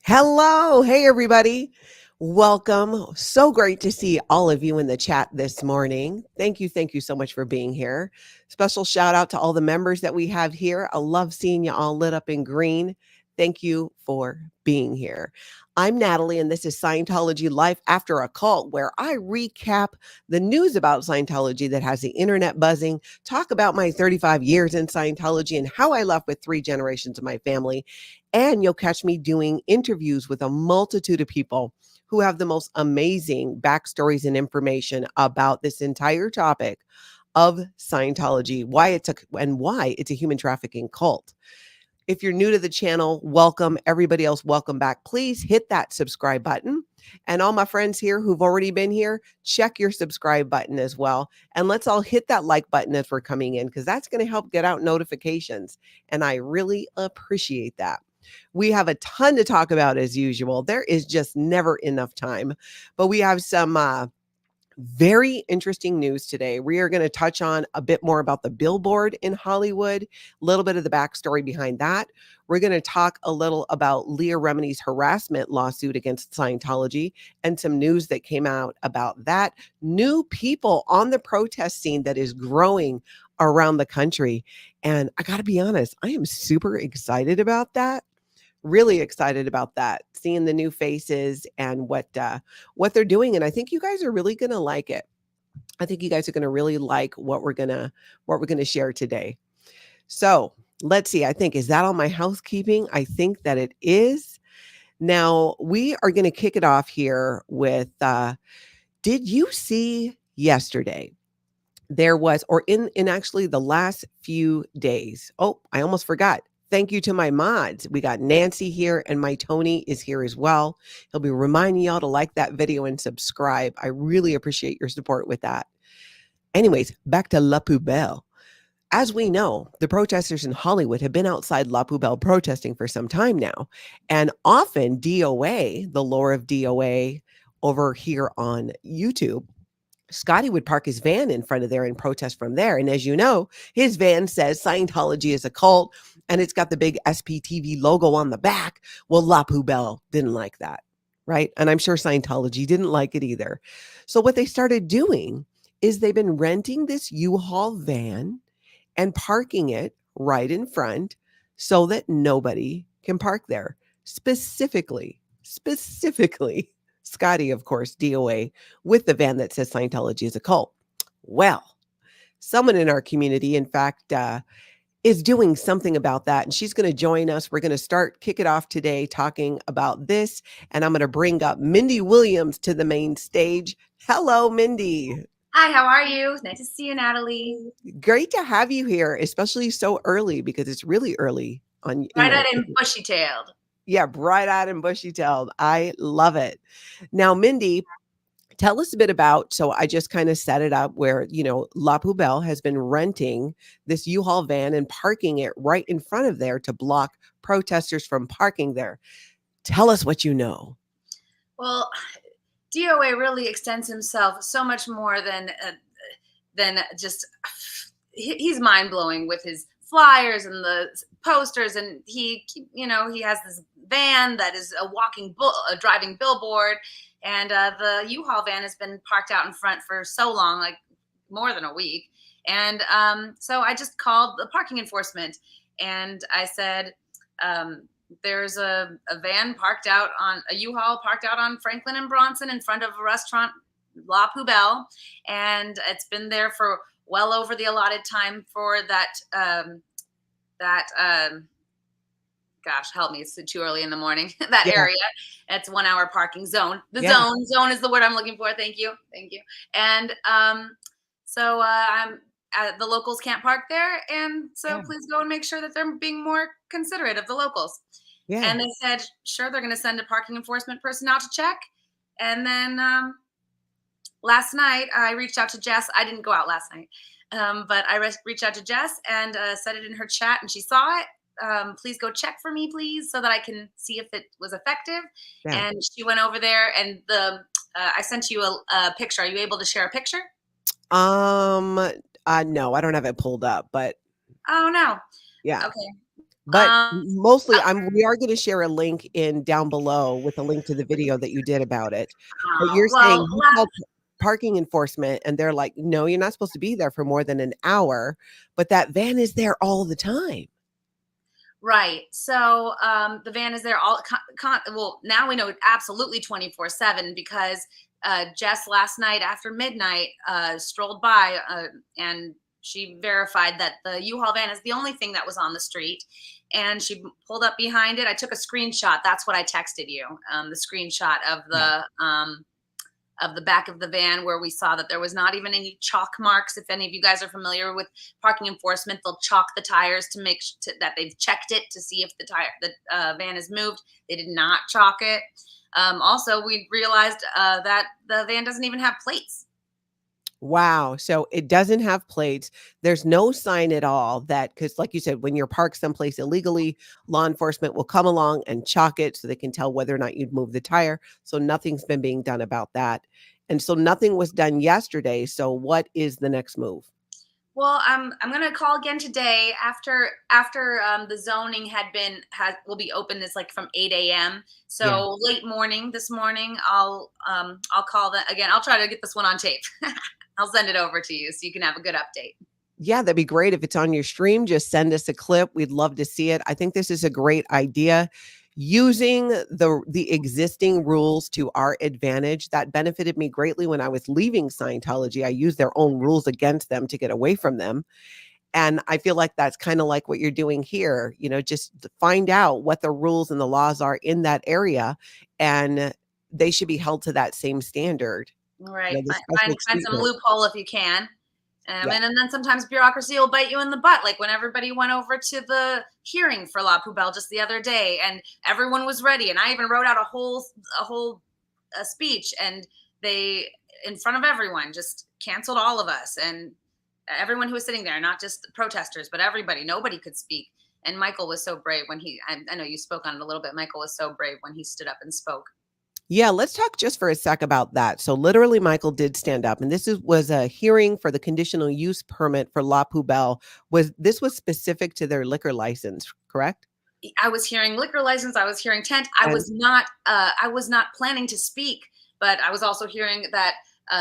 Hello. Hey, everybody. Welcome. So great to see all of you in the chat this morning. Thank you. Thank you so much for being here. Special shout out to all the members that we have here. I love seeing you all lit up in green. Thank you for being here. I'm Natalie, and this is Scientology Life After a Cult, where I recap the news about Scientology that has the internet buzzing, talk about my 35 years in Scientology and how I left with 3 generations of my family. And you'll catch me doing interviews with a multitude of people who have the most amazing backstories and information about this entire topic of Scientology, why it's a human trafficking cult. If you're new to the channel, welcome. Everybody else, welcome back. Please hit that subscribe button. And all my friends here who've already been here, check your subscribe button as well. And let's all hit that like button as we're coming in, because that's going to help get out notifications. And I really appreciate that. We have a ton to talk about as usual. There is just never enough time, but we have some very interesting news today. We are going to touch on a bit more about the billboard in Hollywood, a little bit of the backstory behind that. We're going to talk a little about Leah Remini's harassment lawsuit against Scientology and some news that came out about that. New people on the protest scene that is growing around the country. And I got to be honest, I am super excited about that. Really excited about that, seeing the new faces and what they're doing. And I think you guys are really going to like it. I think you guys are going to really like what we're going to share today. So let's see. I think, is that all my housekeeping? I think that it is. Now we are going to kick it off here with, did you see yesterday? There was, or in actually the last few days. Oh, I almost forgot. Thank you to my mods. We got Nancy here, and my Tony is here as well. He'll be reminding y'all to like that video and subscribe. I really appreciate your support with that. Anyways, back to La Poubelle. As we know, the protesters in Hollywood have been outside La Poubelle protesting for some time now. And often DOA, the lore of DOA over here on YouTube, Scotty would park his van in front of there and protest from there. And as you know, his van says Scientology is a cult and it's got the big SPTV logo on the back. Well, La Poubelle didn't like that, right? And I'm sure Scientology didn't like it either. So what they started doing is they've been renting this U-Haul van and parking it right in front so that nobody can park there. Specifically, Scotty, of course, DOA, with the van that says Scientology is a cult. Well, someone in our community, in fact, is doing something about that, and she's going to join us. We're going to kick it off today talking about this, and I'm going to bring up Mindy Williams to the main stage. Hello, Mindy. Hi, how are you? Nice to see you, Natalie. Great to have you here, especially so early, because it's really early on. Bright-eyed and bushy-tailed. Yeah, bright-eyed and bushy-tailed. I love it. Now, Mindy, tell us a bit about, so I just kind of set it up where, La Poubelle has been renting this U-Haul van and parking it right in front of there to block protesters from parking there. Tell us what you know. Well, DOA really extends himself so much more than just, he's mind-blowing with his flyers and the posters, and he has this van that is a driving billboard, and the U-Haul van has been parked out in front for so long, like more than a week. And so I just called the parking enforcement, and I said, there's a van parked out on a U-Haul parked out on Franklin and Bronson in front of a restaurant, La Poubelle, and it's been there for well over the allotted time for that gosh, help me, it's too early in the morning. That area, it's 1 hour parking zone. The zone is the word I'm looking for. Thank you. And so the locals can't park there, and so please go and make sure that they're being more considerate of the locals. And they said, sure, they're going to send a parking enforcement person out to check. And then last night I reached out to Jess. I didn't go out last night, but I reached out to Jess and said it in her chat, and she saw it. Please go check for me, please, so that I can see if it was effective. And she went over there, and I sent you a picture. Are you able to share a picture? No, I don't have it pulled up, but. Oh, no. Yeah. Okay. But Um, mostly we are going to share a link in down below with a link to the video that you did about it. But you're well, saying you called parking enforcement and they're like, no, you're not supposed to be there for more than an hour, but that van is there all the time. right. So the van is there all. Well, now we know absolutely 24/7 because Jess last night after midnight strolled by and she verified that the U-Haul van is the only thing that was on the street. And she pulled up behind it. I took a screenshot. That's what I texted you. The screenshot of the back of the van where we saw that there was not even any chalk marks. If any of you guys are familiar with parking enforcement, they'll chalk the tires to make that they've checked it to see if the van is moved. They did not chalk it. Also, we realized that the van doesn't even have plates. Wow. So it doesn't have plates. There's no sign at all that, because like you said, when you're parked someplace illegally, law enforcement will come along and chalk it so they can tell whether or not you'd move the tire. So nothing's been being done about that. And so nothing was done yesterday. So what is the next move? Well, I'm gonna call again today after the zoning will be open. It's like from 8 a.m. So Yeah. late morning this morning, I'll call that again. I'll try to get this one on tape. I'll send it over to you so you can have a good update. Yeah, that'd be great. If it's on your stream, just send us a clip. We'd love to see it. I think this is a great idea. Using the existing rules to our advantage, that benefited me greatly when I was leaving Scientology. I used their own rules against them to get away from them. And I feel like that's kind of like what you're doing here, just to find out what the rules and the laws are in that area. And they should be held to that same standard. Right. The Find special some treatment. loophole if you can. Yeah. And then sometimes bureaucracy will bite you in the butt, like when everybody went over to the hearing for La Poubelle just the other day, and everyone was ready, and I even wrote out a whole speech, and they, in front of everyone, just canceled all of us and everyone who was sitting there, not just protesters, but everybody. Nobody could speak. And Michael was so brave when I know you spoke on it a little bit. Michael was so brave when he stood up and spoke. Yeah, let's talk just for a sec about that. So literally Michael did stand up, and was a hearing for the conditional use permit for La Poubelle. Was specific to their liquor license, correct? I was hearing liquor license. I was hearing tent. I And was not planning to speak, but I was also hearing that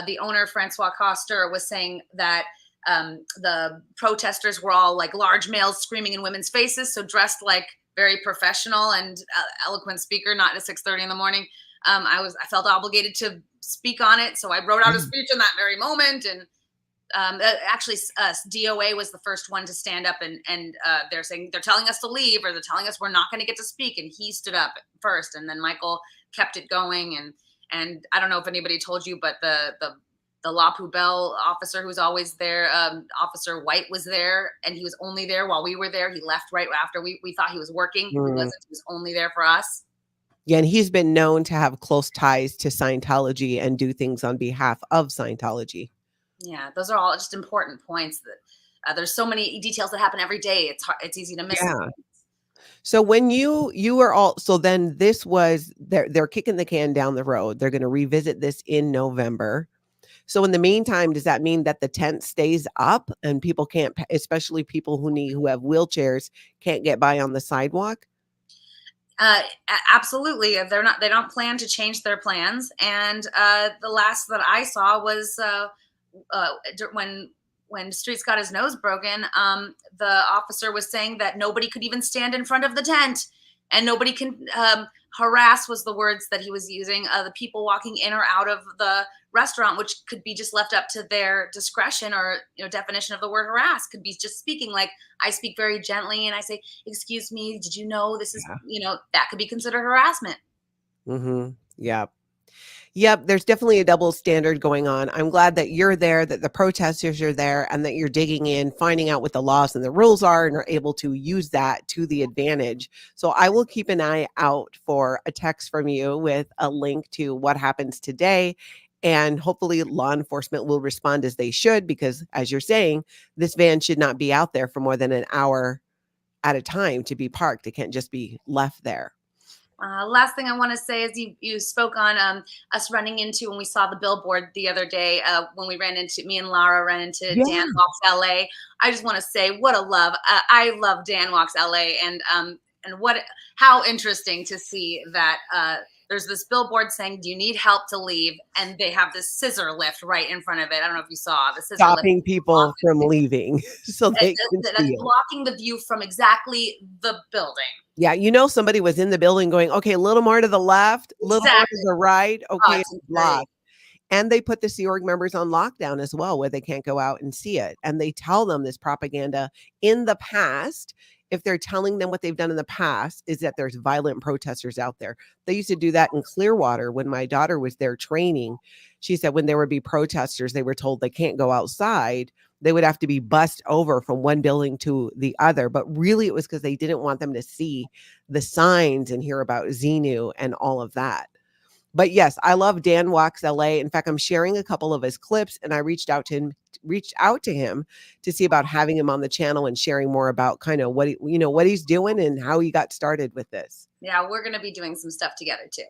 the owner, Francois Coster, was saying that the protesters were all like large males screaming in women's faces. So dressed like very professional and eloquent speaker, not at 6:30 in the morning. I felt obligated to speak on it. So I wrote out a speech in that very moment. And actually, DOA was the first one to stand up, and they're saying they're telling us to leave, or they're telling us we're not going to get to speak. And he stood up first, and then Michael kept it going. And I don't know if anybody told you, but the La Poubelle officer who's always there, Officer White, was there, and he was only there while we were there. He left right after we thought he was working. He wasn't. He was only there for us. Yeah, and he's been known to have close ties to Scientology and do things on behalf of Scientology. Yeah, those are all just important points. That there's so many details that happen every day. It's easy to miss. Yeah. So when you were all, so then this was, they're kicking the can down the road. They're going to revisit this in November. So in the meantime, does that mean that the tent stays up and people can't, especially people who have wheelchairs, can't get by on the sidewalk? Absolutely. They don't plan to change their plans. And the last that I saw was when Street's got his nose broken, the officer was saying that nobody could even stand in front of the tent, and nobody can harass, was the words that he was using, the people walking in or out of the restaurant, which could be just left up to their discretion, or definition of the word harass could be just speaking like I speak very gently and I say, excuse me, did you know this is, that could be considered harassment. Mm-hmm. Yeah. Yep, there's definitely a double standard going on. I'm glad that you're there, that the protesters are there, and that you're digging in, finding out what the laws and the rules are, and are able to use that to the advantage. So I will keep an eye out for a text from you with a link to what happens today. And hopefully law enforcement will respond as they should, because as you're saying, this van should not be out there for more than an hour at a time to be parked. It can't just be left there. Last thing I want to say is you spoke on us running into when we saw the billboard the other day, when me and Lara ran into Yeah. Dan Walks LA. I just want to say what a love. I love Dan Walks LA, and how interesting to see that there's this billboard saying, "Do you need help to leave?" And they have this scissor lift right in front of it. I don't know if you saw the scissor lift. Stopping people from leaving so they can That's see it. blocking the view from exactly the building. Yeah, somebody was in the building going, okay, a little more to the left, a little more to Exactly. the right. Oh, Okay, it's it's great. blocked. And they put the Sea Org members on lockdown as well, where they can't go out and see it. And they tell them this propaganda in the past. If they're telling them what they've done in the past is that there's violent protesters out there. They used to do that in Clearwater when my daughter was there training. She said when there would be protesters, they were told they can't go outside. They would have to be bussed over from one building to the other. But really, it was because they didn't want them to see the signs and hear about Xenu and all of that. But yes, I love Dan Walks LA. In fact, I'm sharing a couple of his clips, and I reached out to him to see about having him on the channel and sharing more about kind of what what he's doing and how he got started with this. Yeah, we're going to be doing some stuff together too.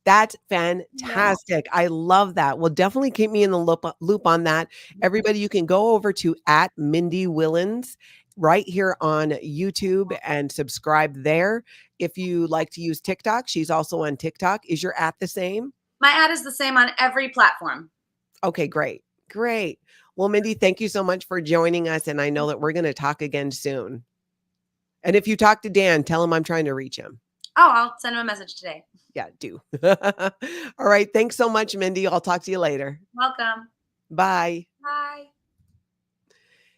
That's fantastic. Yeah. I love that. Well, definitely keep me in the loop on that. Everybody, you can go over to @MindyWillens right here on YouTube and subscribe there. If you like to use TikTok, she's also on TikTok. Is your @ the same? My @ is the same on every platform. Okay, great. Great. Well, Mindy, thank you so much for joining us. And I know that we're going to talk again soon. And if you talk to Dan, tell him I'm trying to reach him. Oh, I'll send him a message today. Yeah, do. All right. Thanks so much, Mindy. I'll talk to you later. Welcome. Bye. Bye.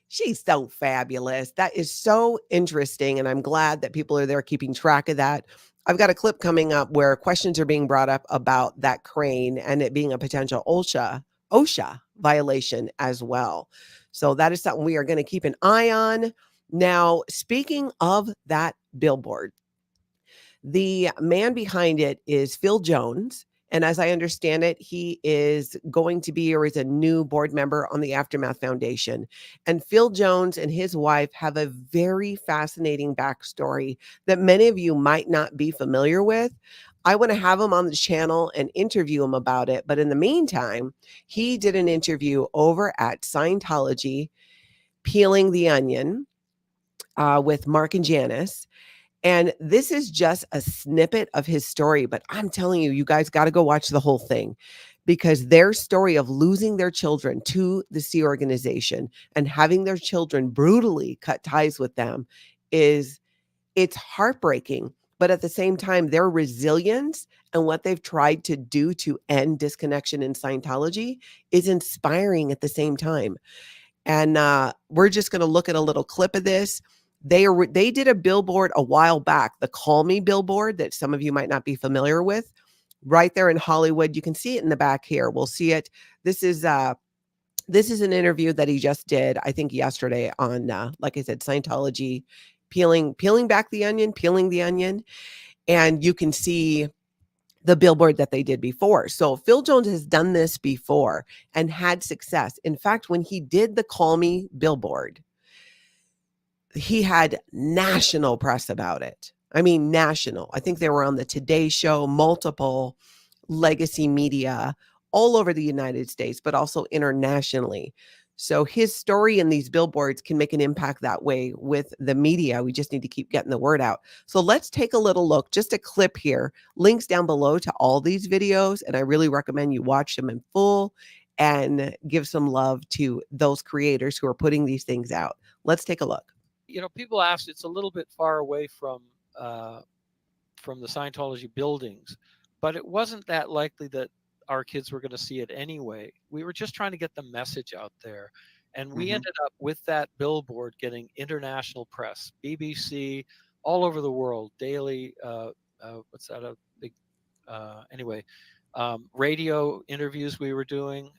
She's so fabulous. That is so interesting. And I'm glad that people are there keeping track of that. I've got a clip coming up where questions are being brought up about that crane and it being a potential OSHA violation as well. So that is something we are going to keep an eye on. Now, speaking of that billboard, the man behind it is Phil Jones. And as I understand it, he is going to be or is a new board member on the Aftermath Foundation. And Phil Jones and his wife have a very fascinating backstory that many of you might not be familiar with. I want to have him on the channel and interview him about it. But in the meantime, he did an interview over at Scientology, Peeling the Onion, with Mark and Janice. And this is just a snippet of his story, but I'm telling you, you guys got to go watch the whole thing because their story of losing their children to the Sea organization and having their children brutally cut ties with them it's heartbreaking. But at the same time, their resilience and what they've tried to do to end disconnection in Scientology is inspiring at the same time. And we're just going to look at a little clip of this. They did a billboard a while back, the Call Me billboard that some of you might not be familiar with, right there in Hollywood. You can see it in the back here. We'll see it. This is an interview that he just did, I think yesterday on, like I said, Scientology, peeling back the onion, peeling the onion. And you can see the billboard that they did before. So Phil Jones has done this before and had success. In fact, when he did the Call Me billboard, he had national press about it. I mean, national. I think they were on the Today Show, multiple legacy media all over the United States, but also internationally. So his story in these billboards can make an impact that way with the media. We just need to keep getting the word out. So let's take a little look, just a clip here, links down below to all these videos. And I really recommend you watch them in full and give some love to those creators who are putting these things out. Let's take a look. People asked, it's a little bit far away from the Scientology buildings, but it wasn't that likely that our kids were going to see it anyway. We were just trying to get the message out there. And we ended up with that billboard getting international press, BBC, all over the world, daily, radio interviews we were doing.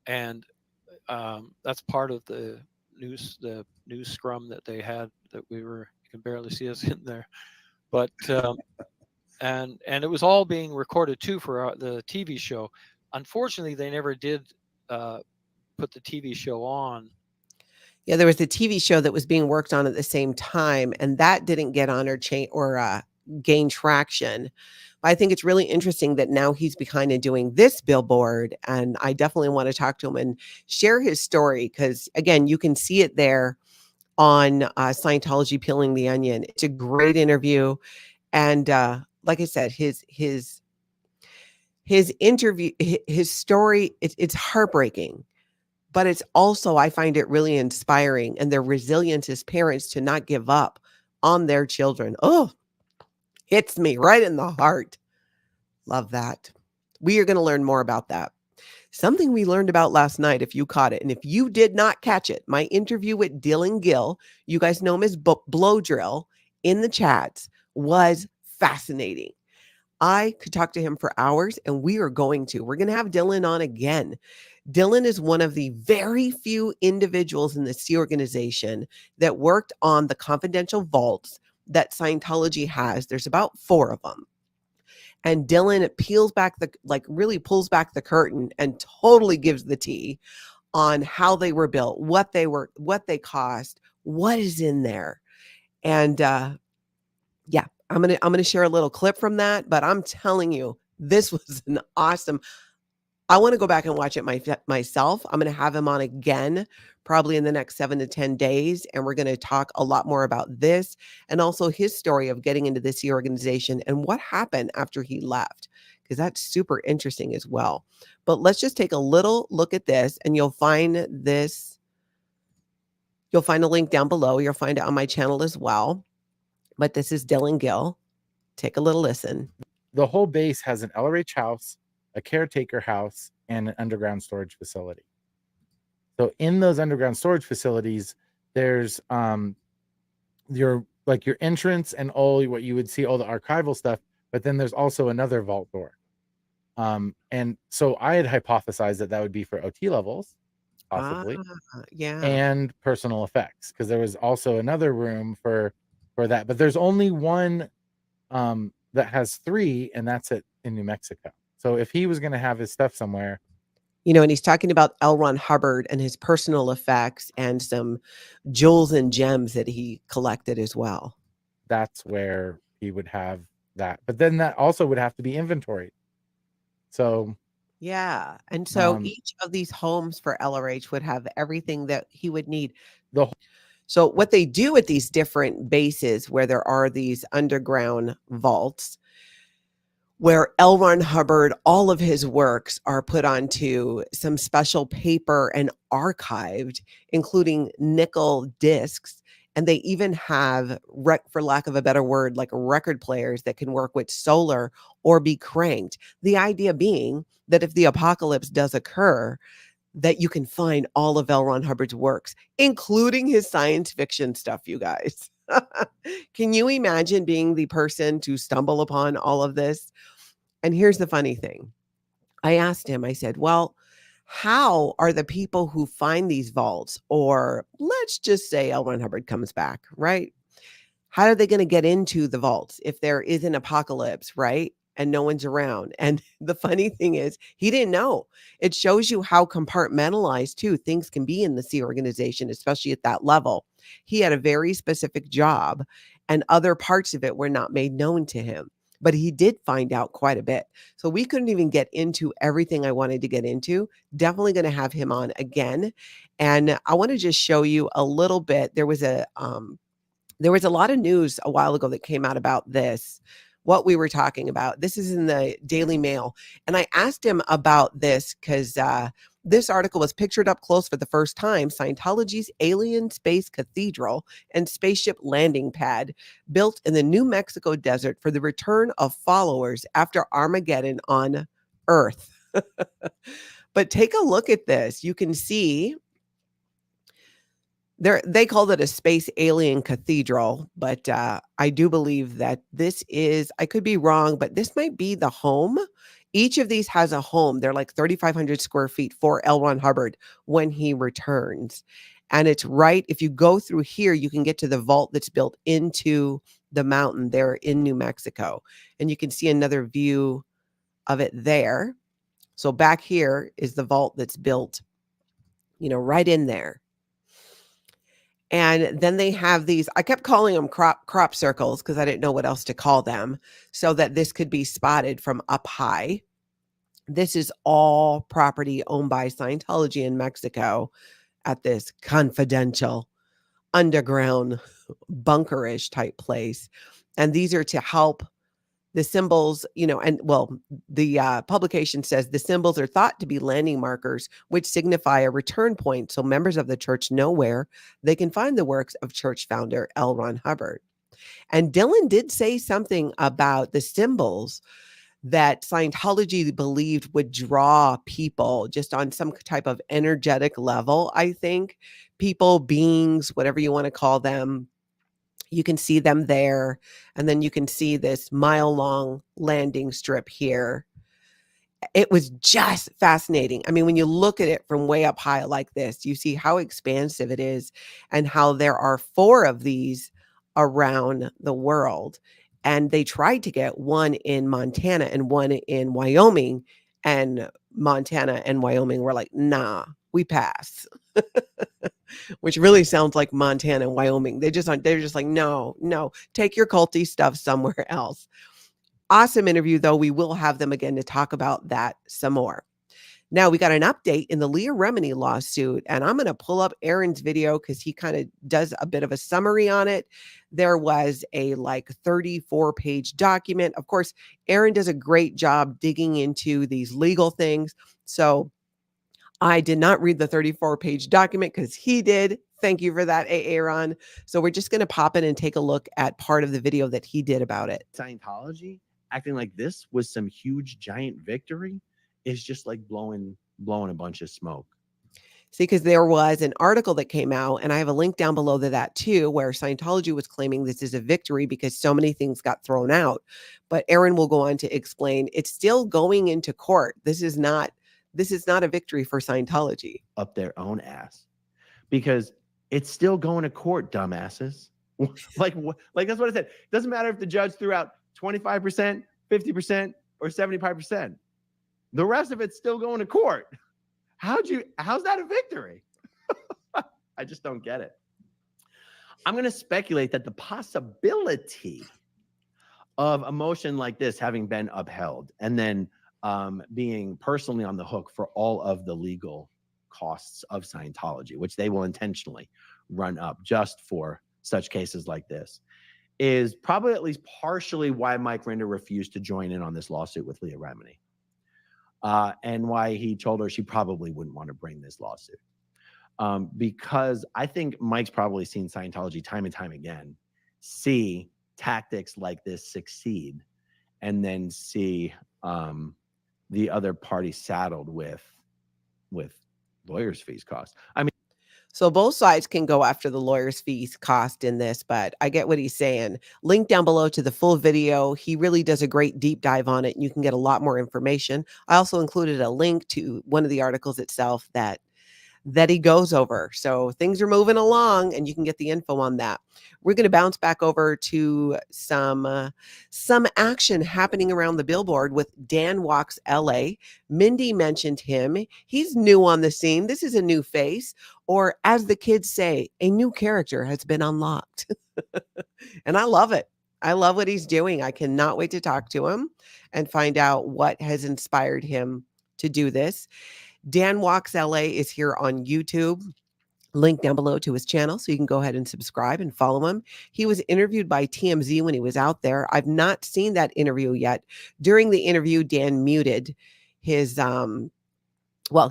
And that's part of the news scrum that they had that you can barely see us in there, but and it was all being recorded too for the TV show. Unfortunately, they never did put the TV show on. Yeah, there was a TV show that was being worked on at the same time, and that didn't get on or gain traction. I think it's really interesting that now he's kind of doing this billboard, and I definitely want to talk to him and share his story because, again, you can see it there on Scientology Peeling the Onion. It's a great interview, and like I said, his interview, his story, it's heartbreaking, but it's also, I find it really inspiring, and their resilience as parents to not give up on their children. Oh, hits me right in the heart. Love that. We are going to learn more about that. Something we learned about last night, if you caught it, and if you did not catch it, my interview with Dylan Gill, you guys know him as Blow Drill in the chats, was fascinating. I could talk to him for hours, and we're going to have Dylan on again. Dylan is one of the very few individuals in the Sea organization that worked on the confidential vaults that Scientology has. There's about 4 of them. And Dylan really pulls back the curtain and totally gives the tea on how they were built, what they cost, what is in there. And yeah, I'm gonna share a little clip from that. But I'm telling you, this was an awesome. I want to go back and watch it myself. I'm going to have him on again, probably in the next 7 to 10 days. And we're going to talk a lot more about this and also his story of getting into this organization and what happened after he left, because that's super interesting as well. But let's just take a little look at this, and you'll find this. You'll find a link down below. You'll find it on my channel as well. But this is Dylan Gill. Take a little listen. The whole base has an LRH house, a caretaker house, and an underground storage facility. So in those underground storage facilities, there's your entrance and all what you would see, all the archival stuff, but then there's also another vault door. And so I had hypothesized that would be for OT levels, possibly, yeah, and personal effects, because there was also another room for that. But there's only one that has 3, and that's in New Mexico. So if he was going to have his stuff somewhere, and he's talking about L. Ron Hubbard and his personal effects and some jewels and gems that he collected as well. That's where he would have that. But then that also would have to be inventoried. So yeah, and so each of these homes for LRH would have everything that he would need. So what they do at these different bases where there are these underground vaults, where L. Ron Hubbard, all of his works are put onto some special paper and archived, including nickel discs. And they even have, for lack of a better word, like record players that can work with solar or be cranked. The idea being that if the apocalypse does occur, that you can find all of L. Ron Hubbard's works, including his science fiction stuff, you guys. Can you imagine being the person to stumble upon all of this? And here's the funny thing. I asked him, I said, well, how are the people who find these vaults, or let's just say L. Ron Hubbard comes back, right? How are they going to get into the vaults if there is an apocalypse, right? And no one's around. And the funny thing is, he didn't know. It shows you how compartmentalized, too, things can be in the Sea organization, especially at that level. He had a very specific job, and other parts of it were not made known to him. But he did find out quite a bit. So we couldn't even get into everything I wanted to get into. Definitely going to have him on again. And I want to just show you a little bit. There was a lot of news a while ago that came out about this, what we were talking about. This is in the Daily Mail. And I asked him about this because this article was pictured up close for the first time. Scientology's alien space cathedral and spaceship landing pad built in the New Mexico desert for the return of followers after Armageddon on Earth. But take a look at this. You can see they called it a space alien cathedral, but I do believe that this is, I could be wrong, but this might be the home. Each of these has a home. They're like 3,500 square feet for L. Ron Hubbard when he returns. And it's right, if you go through here, you can get to the vault that's built into the mountain there in New Mexico. And you can see another view of it there. So back here is the vault that's built, right in there. And then they have these, I kept calling them crop circles because I didn't know what else to call them, so that this could be spotted from up high. This is all property owned by Scientology in Mexico at this confidential underground bunkerish type place. And these are to help the symbols, and well, the publication says the symbols are thought to be landing markers, which signify a return point, so members of the church know where they can find the works of church founder L. Ron Hubbard. And Dylan did say something about the symbols that Scientology believed would draw people just on some type of energetic level. I think people, beings, whatever you want to call them, you can see them there. And then you can see this mile-long landing strip here. It was just fascinating. I mean, when you look at it from way up high like this, you see how expansive it is and how there are 4 of these around the world. And they tried to get one in Montana and one in Wyoming. And Montana and Wyoming were like, nah, we pass. Which really sounds like Montana and Wyoming. They're just like, no, take your culty stuff somewhere else. Awesome interview, though. We will have them again to talk about that some more. Now, we got an update in the Leah Remini lawsuit, and I'm going to pull up Aaron's video because he kind of does a bit of a summary on it. There was a 34-page document. Of course, Aaron does a great job digging into these legal things. So I did not read the 34-page document because he did. Thank you for that, Aaron. So we're just going to pop in and take a look at part of the video that he did about it. Scientology acting like this was some huge giant victory is just like blowing a bunch of smoke. See, because there was an article that came out, and I have a link down below to that too, where Scientology was claiming this is a victory because so many things got thrown out. But Aaron will go on to explain it's still going into court. This is not a victory for Scientology. Up their own ass, because it's still going to court, dumbasses. like that's what I said. It doesn't matter if the judge threw out 25%, 50%, or 75%. The rest of it's still going to court. How's that a victory? I just don't get it. I'm going to speculate that the possibility of a motion like this having been upheld and then being personally on the hook for all of the legal costs of Scientology, which they will intentionally run up just for such cases like this, is probably at least partially why Mike Rinder refused to join in on this lawsuit with Leah Remini, and why he told her she probably wouldn't want to bring this lawsuit. Because I think Mike's probably seen Scientology time and time again see tactics like this succeed, and then see the other party saddled with lawyers' fees cost. I mean, so both sides can go after the lawyer's fees cost in this, but I get what he's saying. Link down below to the full video. He really does a great deep dive on it, and you can get a lot more information. I also included a link to one of the articles itself that he goes over. So things are moving along, and you can get the info on that. We're going to bounce back over to some action happening around the billboard with Dan Walks LA. Mindy mentioned him. He's new on the scene. This is a new face, or as the kids say, a new character has been unlocked. And I love it. I love what he's doing. I cannot wait to talk to him and find out what has inspired him to do this. Dan Walks LA is here on YouTube. Link down below to his channel, so you can go ahead and subscribe and follow him. He was interviewed by TMZ when he was out there. I've not seen that interview yet. During the interview, Dan muted his,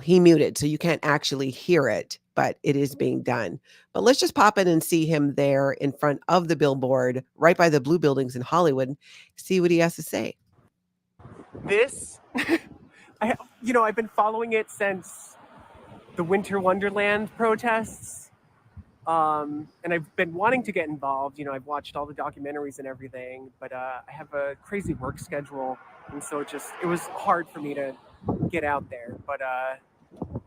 he muted, so you can't actually hear it, but it is being done. But let's just pop in and see him there in front of the billboard, right by the blue buildings in Hollywood, see what he has to say. This, I've been following it since the Winter Wonderland protests, and I've been wanting to get involved. I've watched all the documentaries and everything, but I have a crazy work schedule, and so it was hard for me to get out there. But I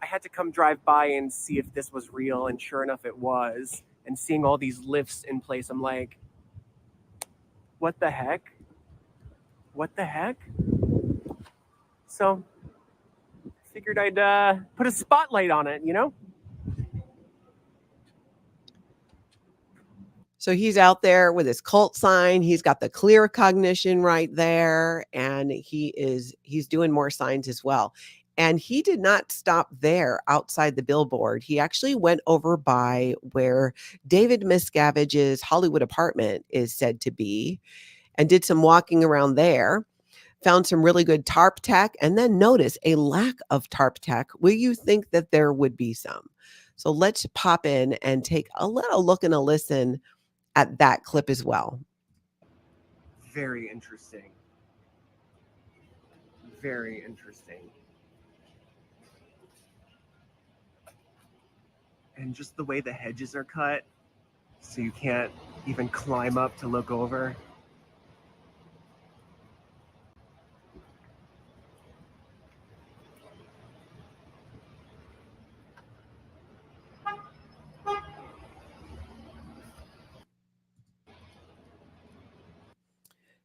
had to come drive by and see if this was real, and sure enough, it was. And seeing all these lifts in place, I'm like, what the heck? What the heck? So figured I'd put a spotlight on it, So he's out there with his cult sign. He's got the clear cognition right there, and he's doing more signs as well. And he did not stop there outside the billboard. He actually went over by where David Miscavige's Hollywood apartment is said to be and did some walking around there. Found some really good tarp tech, and then notice a lack of tarp tech where you think that there would be some. So let's pop in and take a little look and a listen at that clip as well. Very interesting. Very interesting. And just the way the hedges are cut, so you can't even climb up to look over.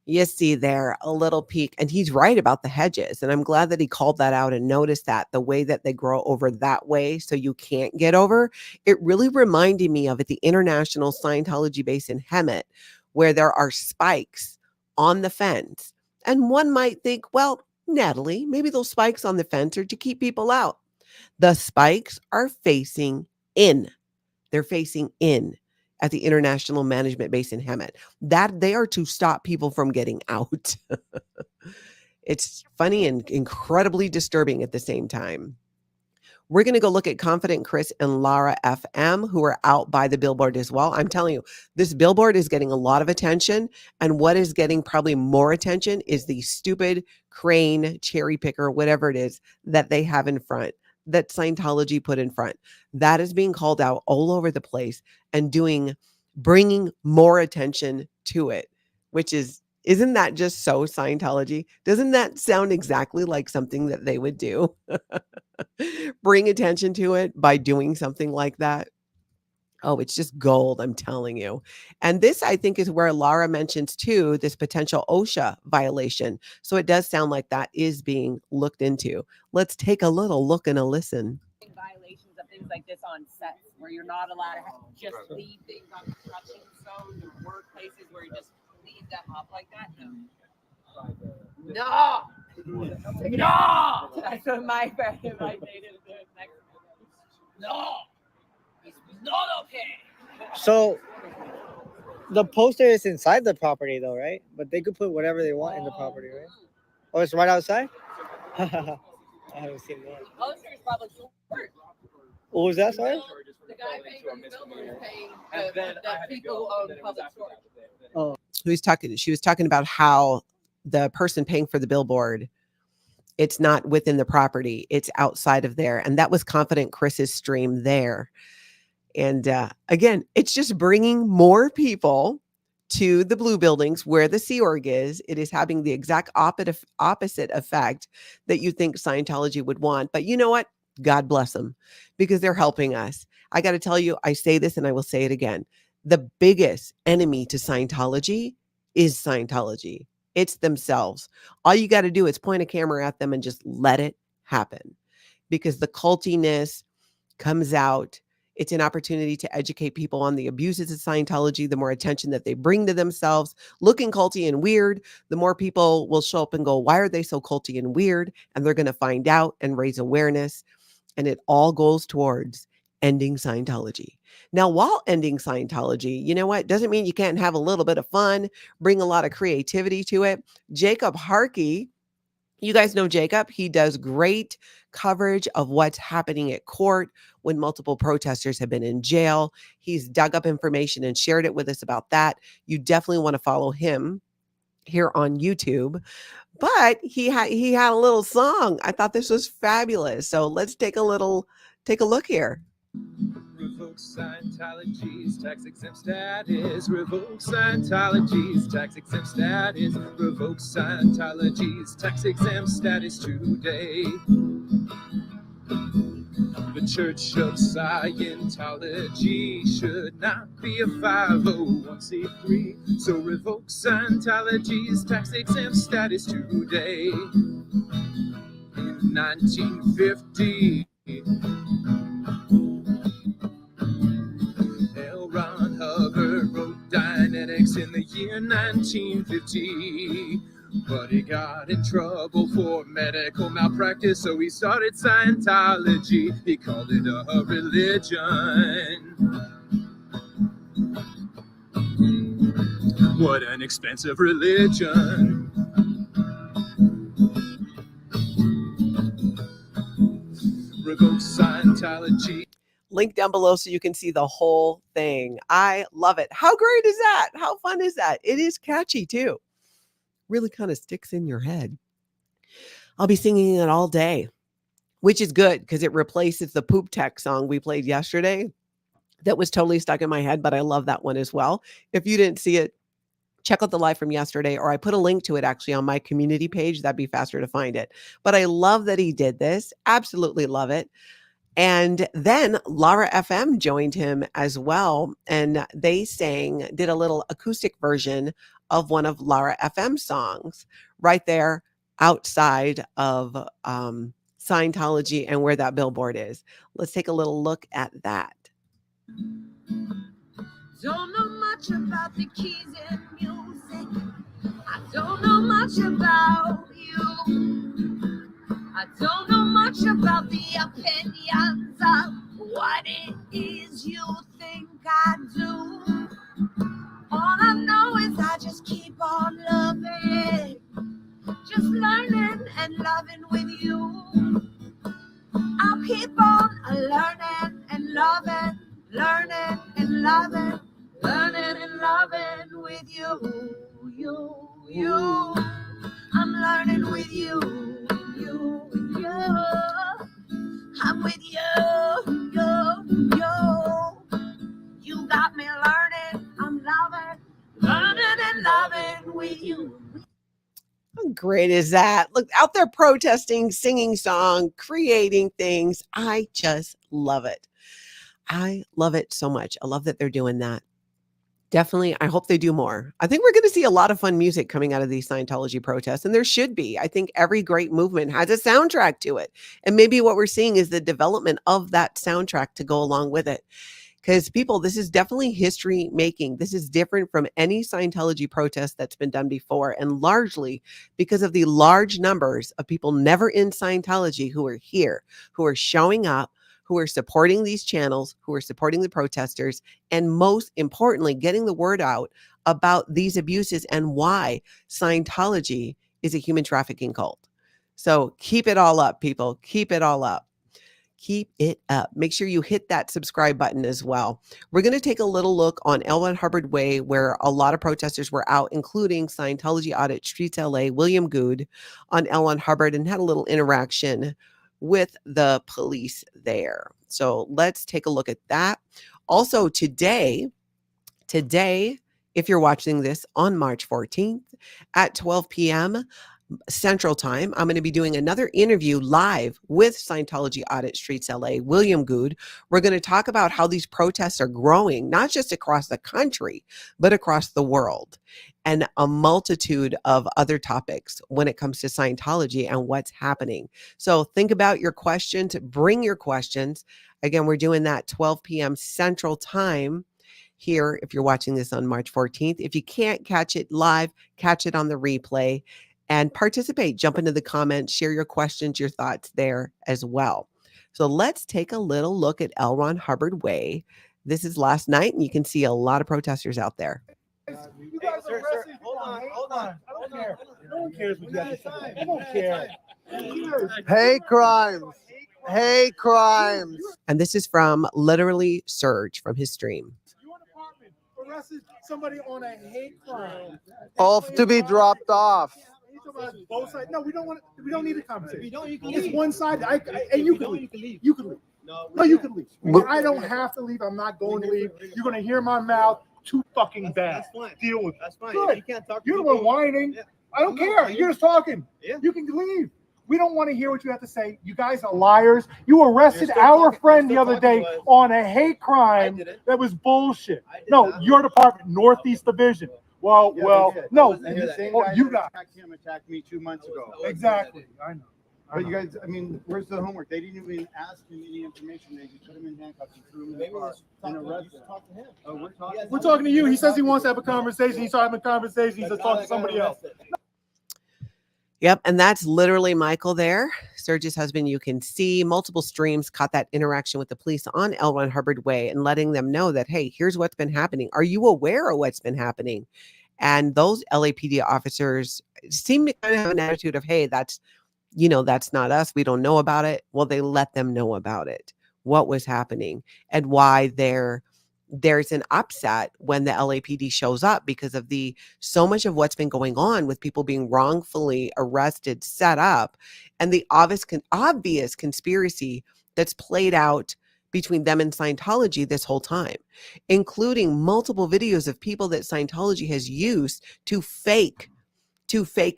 You see there a little peek, and he's right about the hedges. And I'm glad that he called that out and noticed that the way that they grow over that way so you can't get over. It really reminded me of at the International Scientology base in Hemet, where there are spikes on the fence. And one might think, well, Natalie, maybe those spikes on the fence are to keep people out. The spikes are facing in. They're facing in at the International Management Base in Hemet. That they are to stop people from getting out. It's funny and incredibly disturbing at the same time. We're going to go look at Confident Chris and Lara FM, who are out by the billboard as well. I'm telling you, this billboard is getting a lot of attention. And what is getting probably more attention is the stupid crane, cherry picker, whatever it is that they have in front, that Scientology put in front. That is being called out all over the place and bringing more attention to it, which isn't that just so Scientology? Doesn't that sound exactly like something that they would do? Bring attention to it by doing something like that. Oh, it's just gold, I'm telling you. And this, I think, is where Lara mentions, too, this potential OSHA violation. So it does sound like that is being looked into. Let's take a little look and a listen. Violations of things like this on sets where you're not allowed to just leave things on construction zones or workplaces where you just leave them up like that. No. That's what my friend did next. No. It's not okay. So the poster is inside the property though, right? But they could put whatever they want in the property, right? Oh, it's right outside? I haven't seen that. The poster is probably short. What was that, sorry? The guy paying for the billboard is paying the people who own public storage. Oh. She was talking about how the person paying for the billboard, it's not within the property, it's outside of there. And that was Confident Chris's stream there. And again, it's just bringing more people to the blue buildings where the Sea Org is. It is having the exact opposite effect that you think Scientology would want. But you know what? God bless them, because they're helping us. I got to tell you, I say this and I will say it again. The biggest enemy to Scientology is Scientology. It's themselves. All you got to do is point a camera at them and just let it happen, because the cultiness comes out. It's an opportunity to educate people on the abuses of Scientology. The more attention that they bring to themselves, looking culty and weird, the more people will show up and go, why are they so culty and weird? And they're going to find out and raise awareness. And it all goes towards ending Scientology. Now, while ending Scientology, you know what? Doesn't mean you can't have a little bit of fun, bring a lot of creativity to it. Jacob Harkey, you guys know Jacob. He does great coverage of what's happening at court when multiple protesters have been in jail. He's dug up information and shared it with us about that. You definitely want to follow him here on YouTube. But he had a little song. I thought this was fabulous. So let's take a look here. Revoke Scientology's tax exempt status. Revoke Scientology's tax exempt status. Revoke Scientology's tax exempt status today. The Church of Scientology should not be a 501c3. So revoke Scientology's tax exempt status today. In 1950, Hubbard wrote year 1950. But he got in trouble for medical malpractice, so he started Scientology. He called it a religion. What an expensive religion. Revoke Scientology. Link down below so you can see the whole thing. I love it. How great is that? How fun is that? It is catchy too. Really kind of sticks in your head. I'll be singing it all day, which is good because it replaces the Poop Tech song we played yesterday. That was totally stuck in my head, but I love that one as well. If you didn't see it, check out the live from yesterday, or I put a link to it actually on my community page. That'd be faster to find it. But I love that he did this. Absolutely love it. And then Lara FM joined him as well. And they did a little acoustic version of one of Lara FM songs right there outside of Scientology and where that billboard is. Let's take a little look at that. Don't know much about the keys and music. I don't know much about you. I don't know much about the opinions of what it is you think I do. All I know is I just keep on loving, just learning and loving with you. I'll keep on learning and loving, learning and loving, learning and loving with you, you. I'm learning with you, you. I'm with you, you. You got me learning, I'm loving, learning and loving with you. How great is that? Look, out there protesting, singing song, creating things. I just love it. I love it so much. I love that they're doing that. Definitely. I hope they do more. I think we're going to see a lot of fun music coming out of these Scientology protests, and there should be. I think every great movement has a soundtrack to it. And maybe what we're seeing is the development of that soundtrack to go along with it. Because people, this is definitely history making. This is different from any Scientology protest that's been done before, and largely because of the large numbers of people never in Scientology who are here, who are showing up, who are supporting these channels, who are supporting the protesters, and most importantly, getting the word out about these abuses and why Scientology is a human trafficking cult. So keep it all up, people. Keep it all up. Keep it up. Make sure you hit that subscribe button as well. We're going to take a little look on L1 Hubbard Way, where a lot of protesters were out, including Scientology Audit Streets LA, William Good on L1 Hubbard, and had a little interaction with the police there. So let's take a look at that. Also today, if you're watching this on March 14th at 12 p.m. Central Time, I'm going to be doing another interview live with Scientology Audit Streets LA, William Good. We're going to talk about how these protests are growing, not just across the country, but across the world, and a multitude of other topics when it comes to Scientology and what's happening. So think about your questions, bring your questions. Again, we're doing that 12 p.m. Central Time here if you're watching this on March 14th. If you can't catch it live, catch it on the replay. And participate, jump into the comments, share your questions, your thoughts there as well. So let's take a little look at L. Ron Hubbard Way. This is last night, and you can see a lot of protesters out there. You guys are arrested. Hold on. I don't care. No one cares what you have to say. I don't care. Hate crimes. Hate crimes. And this is from literally Surge from his stream. Your department arrested somebody on a hate crime. Off to be dropped off. Both sides. No, we don't need a conversation. It's one side. And you can leave. You can leave. No, you can leave. I don't have to leave. I'm not going to leave. You're going to hear my mouth too fucking bad. Deal with it. That's fine. Good. You can't talk. You're the one whining. Yeah. I don't care. You're just talking. Yeah. You can leave. We don't want to hear what you have to say. You guys are liars. You arrested our friend the other day on a hate crime that was bullshit. No, your department, Northeast Division. No. You guys attacked him, attacked me 2 months ago. Exactly. I know. But you guys, I mean, where's the homework? They didn't even ask him any information. They just put him in handcuffs and threw him in the car and arrested him. Oh, We're talking to you. He says he wants to have a conversation. He's having a conversation. He's talking to somebody else. Yep. And that's literally Michael there, Serge's husband. You can see multiple streams caught that interaction with the police on L. Ron Hubbard Way and letting them know that, hey, here's what's been happening. Are you aware of what's been happening? And those LAPD officers seem to kind of have an attitude of, hey, that's not us. We don't know about it. Well, they let them know about it, what was happening, and why there's an upset when the LAPD shows up because of so much of what's been going on with people being wrongfully arrested, set up, and the obvious conspiracy that's played out between them and Scientology this whole time, including multiple videos of people that Scientology has used to fake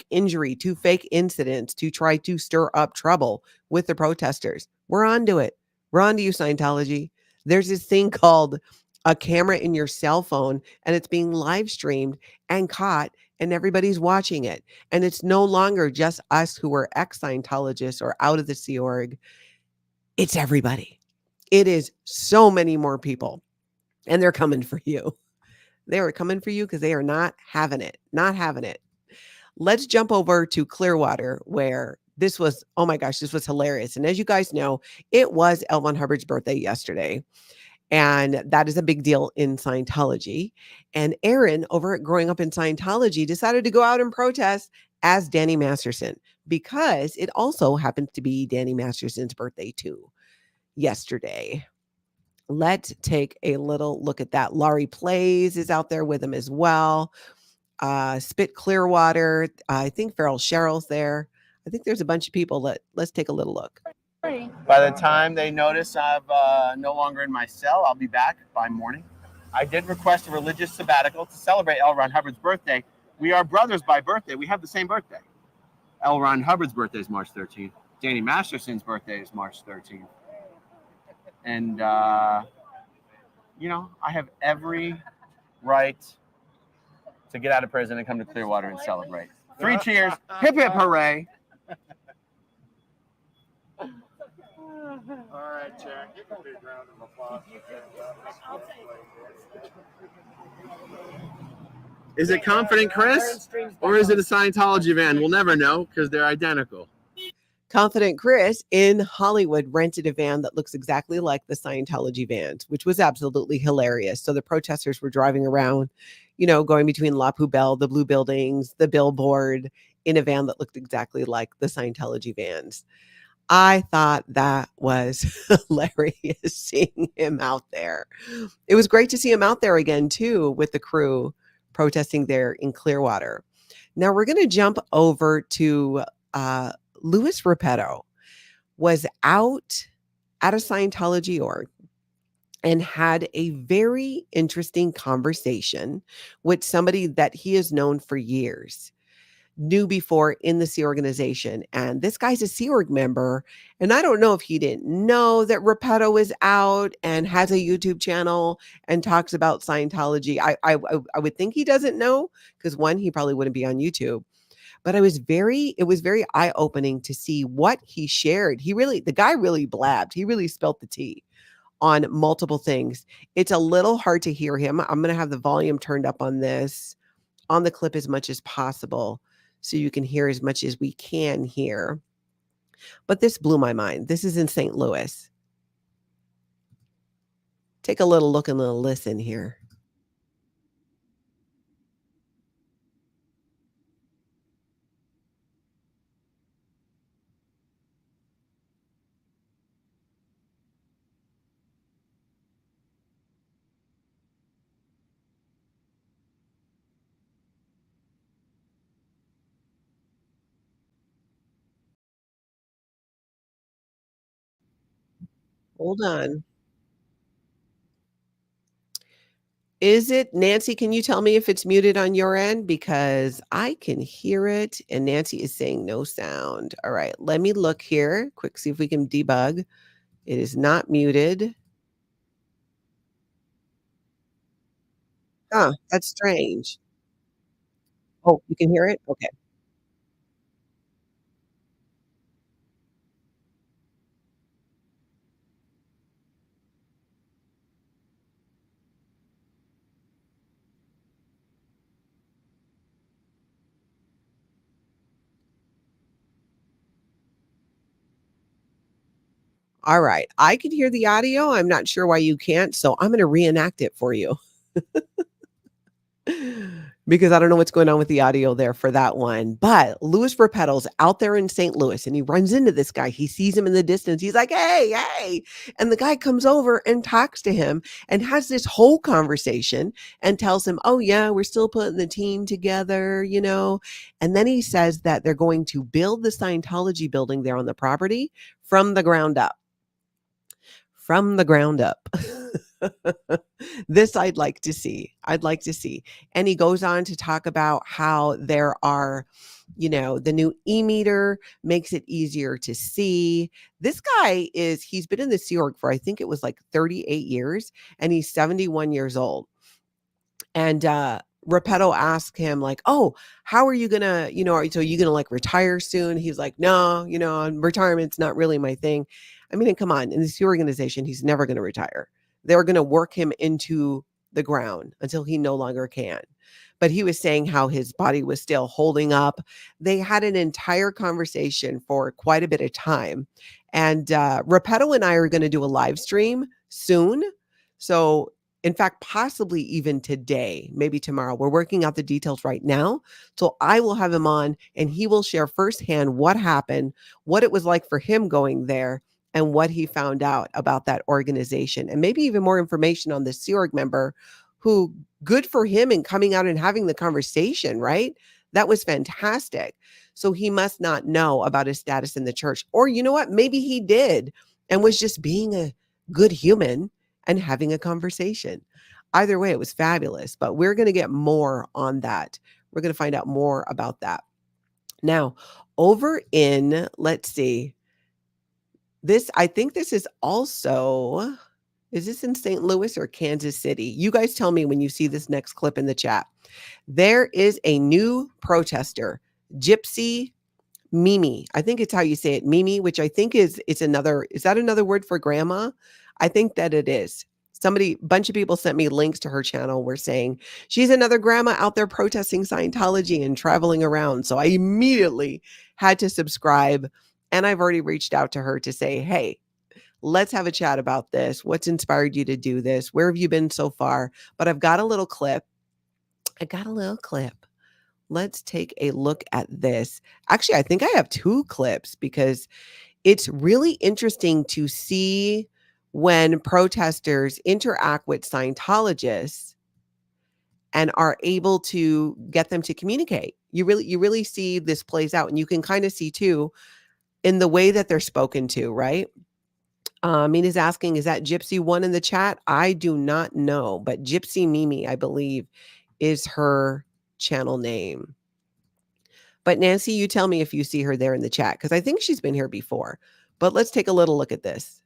injury, to fake incidents, to try to stir up trouble with the protesters. We're onto it. We're onto you, Scientology. There's this thing called a camera in your cell phone, and it's being live streamed and caught, and everybody's watching it. And it's no longer just us who are ex-Scientologists or out of the Sea Org. It's everybody. It is so many more people, and they're coming for you. They are coming for you because they are not having it. Not having it. Let's jump over to Clearwater, where this was, oh my gosh, this was hilarious. And as you guys know, it was L. Ron Hubbard's birthday yesterday. And that is a big deal in Scientology. And Aaron, over at Growing Up in Scientology, decided to go out and protest as Danny Masterson because it also happens to be Danny Masterson's birthday too yesterday. Let's take a little look at that. Laurie Plays is out there with him as well. Spit Clearwater. I think Farrell Sherrill's there. I think there's a bunch of people. Let's take a little look. By the time they notice I'm no longer in my cell, I'll be back by morning. I did request a religious sabbatical to celebrate L. Ron Hubbard's birthday. We are brothers by birthday. We have the same birthday. L. Ron Hubbard's birthday is March 13th. Danny Masterson's birthday is March 13th. And, I have every right to get out of prison and come to Clearwater and celebrate. 3 cheers. Hip, hip, hooray. All right, Jack. Give a big round of applause. Is it Confident Chris or is it a Scientology van? We'll never know because they're identical. Confident Chris in Hollywood rented a van that looks exactly like the Scientology vans, which was absolutely hilarious. So the protesters were driving around, going between La Poubelle, the blue buildings, the billboard, in a van that looked exactly like the Scientology vans. I thought that was hilarious seeing him out there. It was great to see him out there again, too, with the crew protesting there in Clearwater. Now we're going to jump over to Louis Repetto was out at a Scientology org and had a very interesting conversation with somebody that he has known for years, knew before in the Sea organization. And this guy's a Sea Org member. And I don't know if he didn't know that Repetto is out and has a YouTube channel and talks about Scientology. I would think he doesn't know because one, he probably wouldn't be on YouTube. But it was very eye-opening to see what he shared. The guy really blabbed. He really spelt the tea on multiple things. It's a little hard to hear him. I'm going to have the volume turned up on the clip as much as possible so you can hear as much as we can hear. But this blew my mind. This is in St. Louis. Take a little look and a little listen here. Hold on. Is it, Nancy, can you tell me if it's muted on your end? Because I can hear it and Nancy is saying no sound. All right, let me look here. Quick, see if we can debug. It is not muted. Huh, that's strange. Oh, you can hear it? Okay. All right. I could hear the audio. I'm not sure why you can't. So I'm going to reenact it for you. Because I don't know what's going on with the audio there for that one. But Louis Repetto's out there in St. Louis and he runs into this guy. He sees him in the distance. He's like, hey, hey. And the guy comes over and talks to him and has this whole conversation and tells him, oh, yeah, we're still putting the team together, you know. And then he says that they're going to build the Scientology building there on the property from the ground up. From the ground up. This I'd like to see. I'd like to see. And he goes on to talk about how there are, you know, the new e-meter makes it easier to see. This guy he's been in the Sea Org for, I think it was like 38 years, and he's 71 years old. And Repetto asked him like, oh, how are you gonna, you know, so are you gonna like retire soon? He's like, no, you know, retirement's not really my thing. I mean, come on, in this organization, he's never gonna retire. They're gonna work him into the ground until he no longer can. But he was saying how his body was still holding up. They had an entire conversation for quite a bit of time. And Repetto and I are going to do a live stream soon. So in fact, possibly even today, maybe tomorrow. We're working out the details right now. So I will have him on and he will share firsthand what happened, what it was like for him going there, and what he found out about that organization. And maybe even more information on the Sea Org member who, good for him in coming out and having the conversation, right? That was fantastic. So he must not know about his status in the church. Or you know what? Maybe he did and was just being a good human and having a conversation. Either way, it was fabulous, but we're going to get more on that. We're going to find out more about that. Now, over in, let's see, I think this is also, is this in St. Louis or Kansas City? You guys tell me when you see this next clip in the chat. There is a new protester, Gypsy Mimi. I think it's how you say it, Mimi, which I think is that another word for grandma? I think that it is. Bunch of people sent me links to her channel. We're saying she's another grandma out there protesting Scientology and traveling around. So I immediately had to subscribe. And I've already reached out to her to say, hey, let's have a chat about this. What's inspired you to do this? Where have you been so far? But I've got a little clip. Let's take a look at this. Actually, I think I have 2 clips because it's really interesting to see when protesters interact with Scientologists and are able to get them to communicate. You really see this plays out, and you can kind of see too in the way that they're spoken to, right? Mina's asking, is that Gypsy one in the chat? I do not know, but Gypsy Mimi, I believe, is her channel name. But Nancy, you tell me if you see her there in the chat, because I think she's been here before. But let's take a little look at this.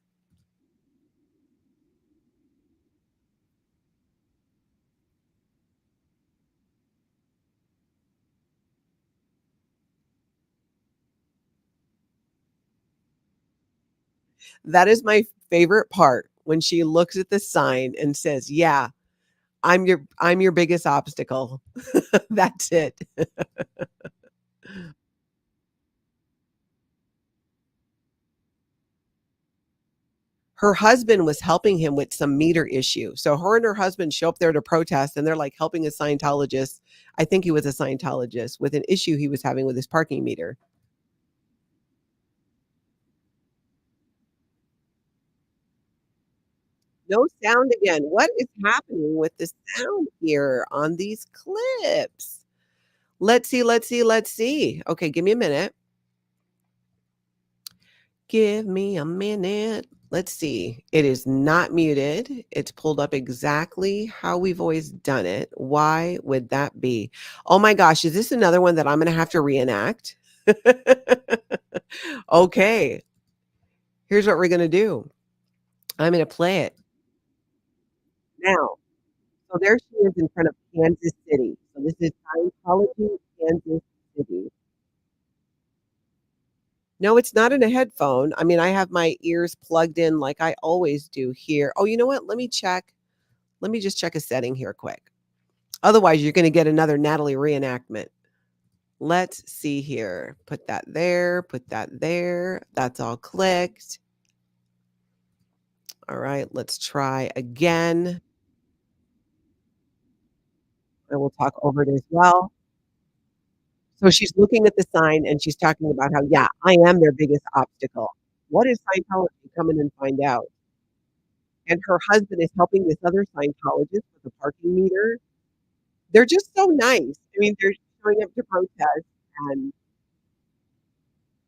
That is my favorite part, when she looks at the sign and says, yeah, I'm your biggest obstacle. That's it. Her husband was helping him with some meter issue. So her and her husband show up there to protest, and they're like helping a Scientologist. I think he was a Scientologist with an issue he was having with his parking meter. No sound again. What is happening with the sound here on these clips? Let's see. Okay, give me a minute. Give me a minute. Let's see. It is not muted. It's pulled up exactly how we've always done it. Why would that be? Oh my gosh, is this another one that I'm going to have to reenact? Okay. Here's what we're going to do. I'm going to play it. Now, so there she is in front of Kansas City. So this is Scientology, Kansas City. No, it's not in a headphone. I mean, I have my ears plugged in like I always do here. Oh, you know what? Let me check. Let me just check a setting here quick. Otherwise, you're going to get another Natalie reenactment. Let's see here. Put that there. Put that there. That's all clicked. All right, let's try again. I will talk over it as well. So she's looking at the sign and she's talking about how, yeah, I am their biggest obstacle. What is Scientology? Come in and find out. And her husband is helping this other Scientologist with a parking meter. They're just so nice. I mean, they're showing up to protest and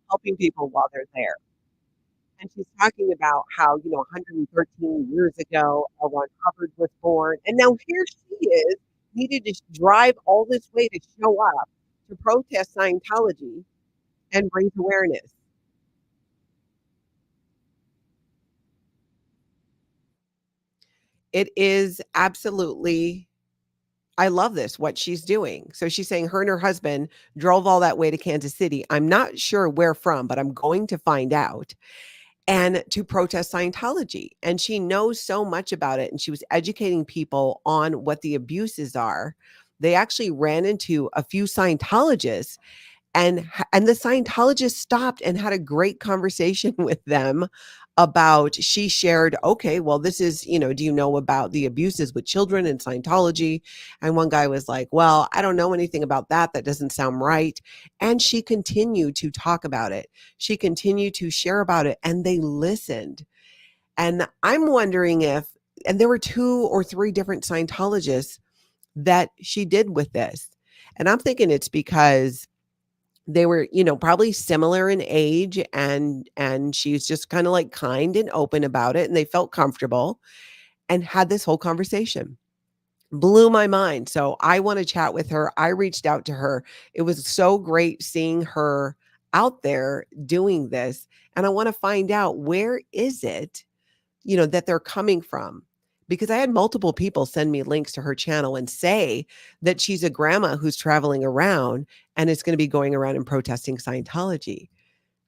helping people while they're there. And she's talking about how, 113 years ago, L. Hubbard was born. And now here she is, needed to drive all this way to show up to protest Scientology and raise awareness. It is absolutely, I love this, what she's doing. So she's saying her and her husband drove all that way to Kansas City. I'm not sure where from, but I'm going to find out. And to protest Scientology. And she knows so much about it. And she was educating people on what the abuses are. They actually ran into a few Scientologists, and the Scientologists stopped and had a great conversation with them about, she shared, okay, well, this is, do you know about the abuses with children in Scientology? And one guy was like, well, I don't know anything about that. That doesn't sound right. And she continued to talk about it. She continued to share about it, and they listened. And I'm wondering if, and there were 2 or 3 different Scientologists that she did with this. And I'm thinking it's because they were, probably similar in age, and she's just kind of like kind and open about it, and they felt comfortable and had this whole conversation. Blew my mind. So I want to chat with her. I reached out to her. It was so great seeing her out there doing this, and I want to find out, where is it, that they're coming from. Because I had multiple people send me links to her channel and say that she's a grandma who's traveling around and is going to be going around and protesting Scientology.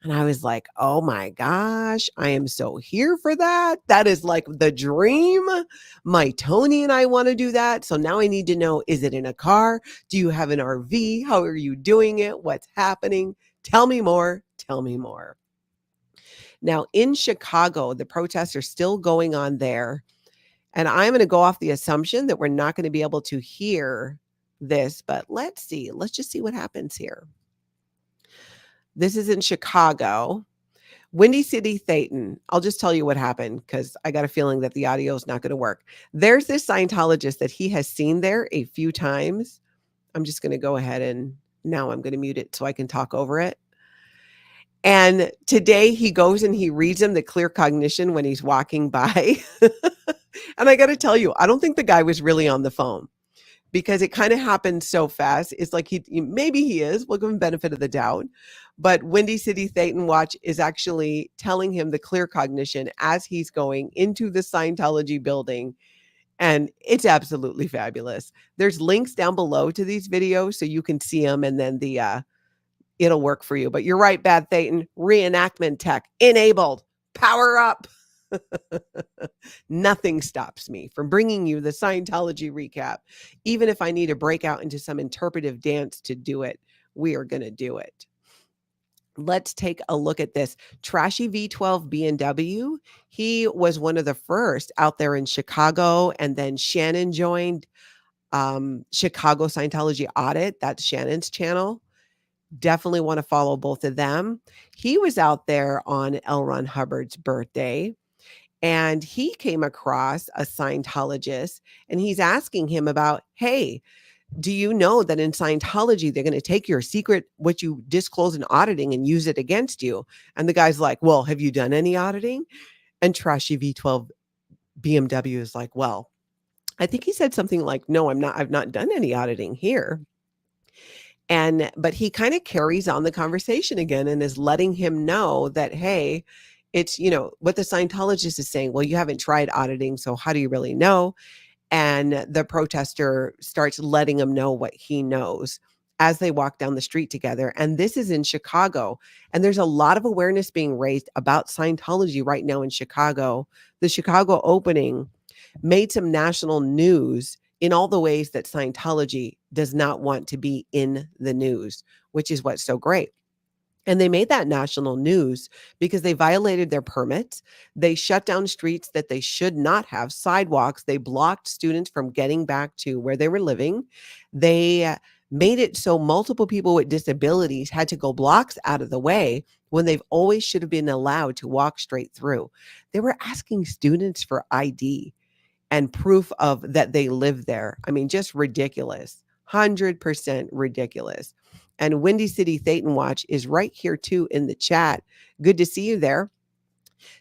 And I was like, oh my gosh, I am so here for that. That is like the dream. My Tony and I want to do that. So now I need to know, is it in a car? Do you have an RV? How are you doing it? What's happening? Tell me more. Tell me more. Now in Chicago, the protests are still going on there. And I'm going to go off the assumption that we're not going to be able to hear this, but let's see. Let's just see what happens here. This is in Chicago. Windy City, Thetan. I'll just tell you what happened, because I got a feeling that the audio is not going to work. There's this Scientologist that he has seen there a few times. I'm just going to go ahead and now I'm going to mute it so I can talk over it. And today he goes and he reads him the clear cognition when he's walking by. And I got to tell you, I don't think the guy was really on the phone, because it kind of happened so fast. It's like maybe he is. We'll give him benefit of the doubt. But Windy City Thetan Watch is actually telling him the clear cognition as he's going into the Scientology building. And it's absolutely fabulous. There's links down below to these videos so you can see them, and then it'll work for you. But you're right, Bad Thetan. Reenactment tech enabled. Power up. Nothing stops me from bringing you the Scientology recap. Even if I need to break out into some interpretive dance to do it, we are going to do it. Let's take a look at this. Trashy V12 B&W. He was one of the first out there in Chicago, and then Shannon joined Chicago Scientology Audit. That's Shannon's channel. Definitely want to follow both of them. He was out there on L. Ron Hubbard's birthday, and he came across a Scientologist, and he's asking him about, hey, do you know that in Scientology, they're going to take your secret, what you disclose in auditing, and use it against you? And the guy's like, well, have you done any auditing? And Trashy V12 BMW is like, well, I think he said something like, no, I've not done any auditing here. But he kind of carries on the conversation again and is letting him know that, hey, it's, what the Scientologist is saying. Well, you haven't tried auditing, so how do you really know? And the protester starts letting him know what he knows as they walk down the street together. And this is in Chicago. And there's a lot of awareness being raised about Scientology right now in Chicago. The Chicago opening made some national news in all the ways that Scientology does not want to be in the news, which is what's so great. And they made that national news because they violated their permits. They shut down streets that they should not have, sidewalks. They blocked students from getting back to where they were living. They made it so multiple people with disabilities had to go blocks out of the way when they've always should have been allowed to walk straight through. They were asking students for ID and proof of that they live there. I mean, just ridiculous. 100% ridiculous. And Windy City Thetan Watch is right here too in the chat. Good to see you there.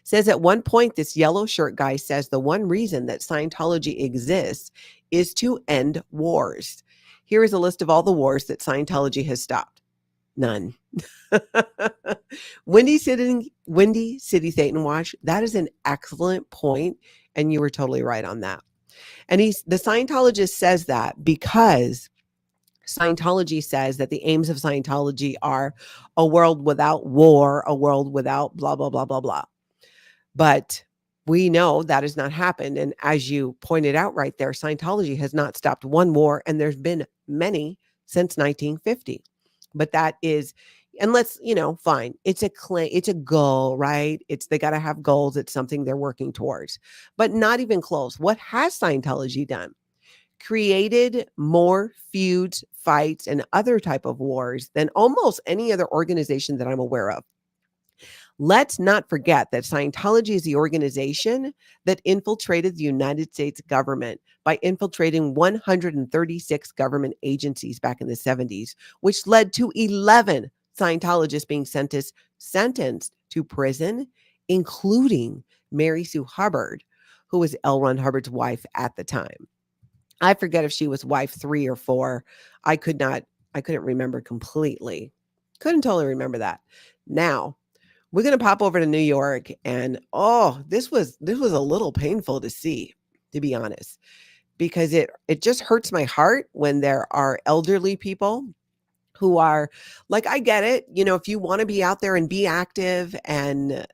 Says at one point, this yellow shirt guy says the one reason that Scientology exists is to end wars. Here is a list of all the wars that Scientology has stopped. None. Windy City Thetan Watch. That is an excellent point, and you were totally right on that. And the Scientologist says that because Scientology says that the aims of Scientology are a world without war, a world without blah, blah, blah, blah, blah. But we know that has not happened. And as you pointed out right there, Scientology has not stopped one war, and there's been many since 1950. But that is, and let's, fine. It's a goal, right? They got to have goals. It's something they're working towards, but not even close. What has Scientology done? Created more feuds, fights, and other type of wars than almost any other organization that I'm aware of. Let's not forget that Scientology is the organization that infiltrated the United States government by infiltrating 136 government agencies back in the 70s, which led to 11 Scientologists being sentenced to prison, including Mary Sue Hubbard, who was L. Ron Hubbard's wife at the time. I forget if she was wife 3 or 4. I couldn't remember completely. Couldn't totally remember that. Now, we're going to pop over to New York, and this was a little painful to see, to be honest, because it just hurts my heart when there are elderly people who are like, I get it, if you want to be out there and be active, and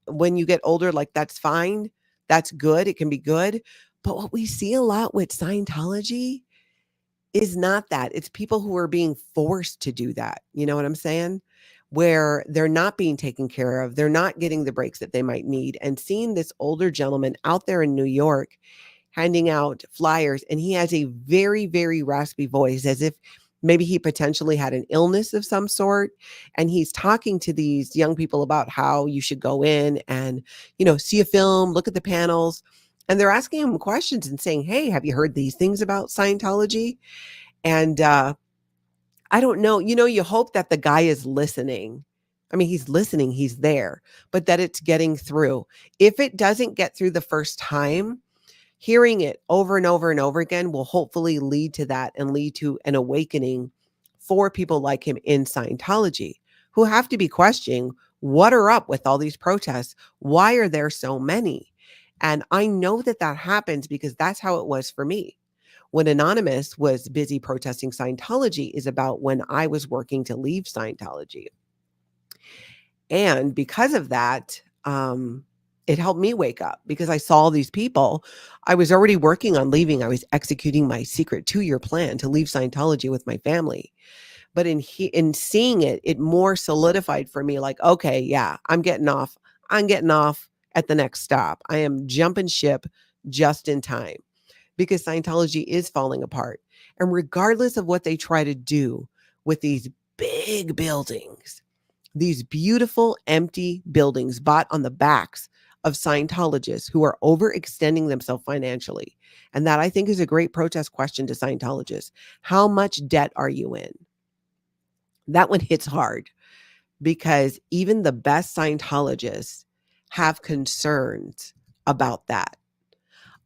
when you get older, like, that's fine, that's good, it can be good. But what we see a lot with Scientology is not that. It's people who are being forced to do that. You know what I'm saying? Where they're not being taken care of. They're not getting the breaks that they might need. And seeing this older gentleman out there in New York handing out flyers, and he has a very, very raspy voice, as if maybe he potentially had an illness of some sort. And he's talking to these young people about how you should go in and, see a film, look at the panels. And they're asking him questions and saying, hey, have you heard these things about Scientology? And I don't know, you hope that the guy is listening. I mean, he's listening, he's there, but that it's getting through. If it doesn't get through the first time, hearing it over and over and over again will hopefully lead to that and lead to an awakening for people like him in Scientology, who have to be questioning, what are up with all these protests? Why are there so many? And I know that happens because that's how it was for me. When Anonymous was busy protesting Scientology is about when I was working to leave Scientology. And because of that, it helped me wake up because I saw these people. I was already working on leaving. I was executing my secret 2-year plan to leave Scientology with my family. But in seeing it, it more solidified for me, like, okay, yeah, I'm getting off at the next stop. I am jumping ship just in time, because Scientology is falling apart. And regardless of what they try to do with these big buildings, these beautiful empty buildings bought on the backs of Scientologists who are overextending themselves financially. And that, I think, is a great protest question to Scientologists. How much debt are you in? That one hits hard, because even the best Scientologists have concerns about that,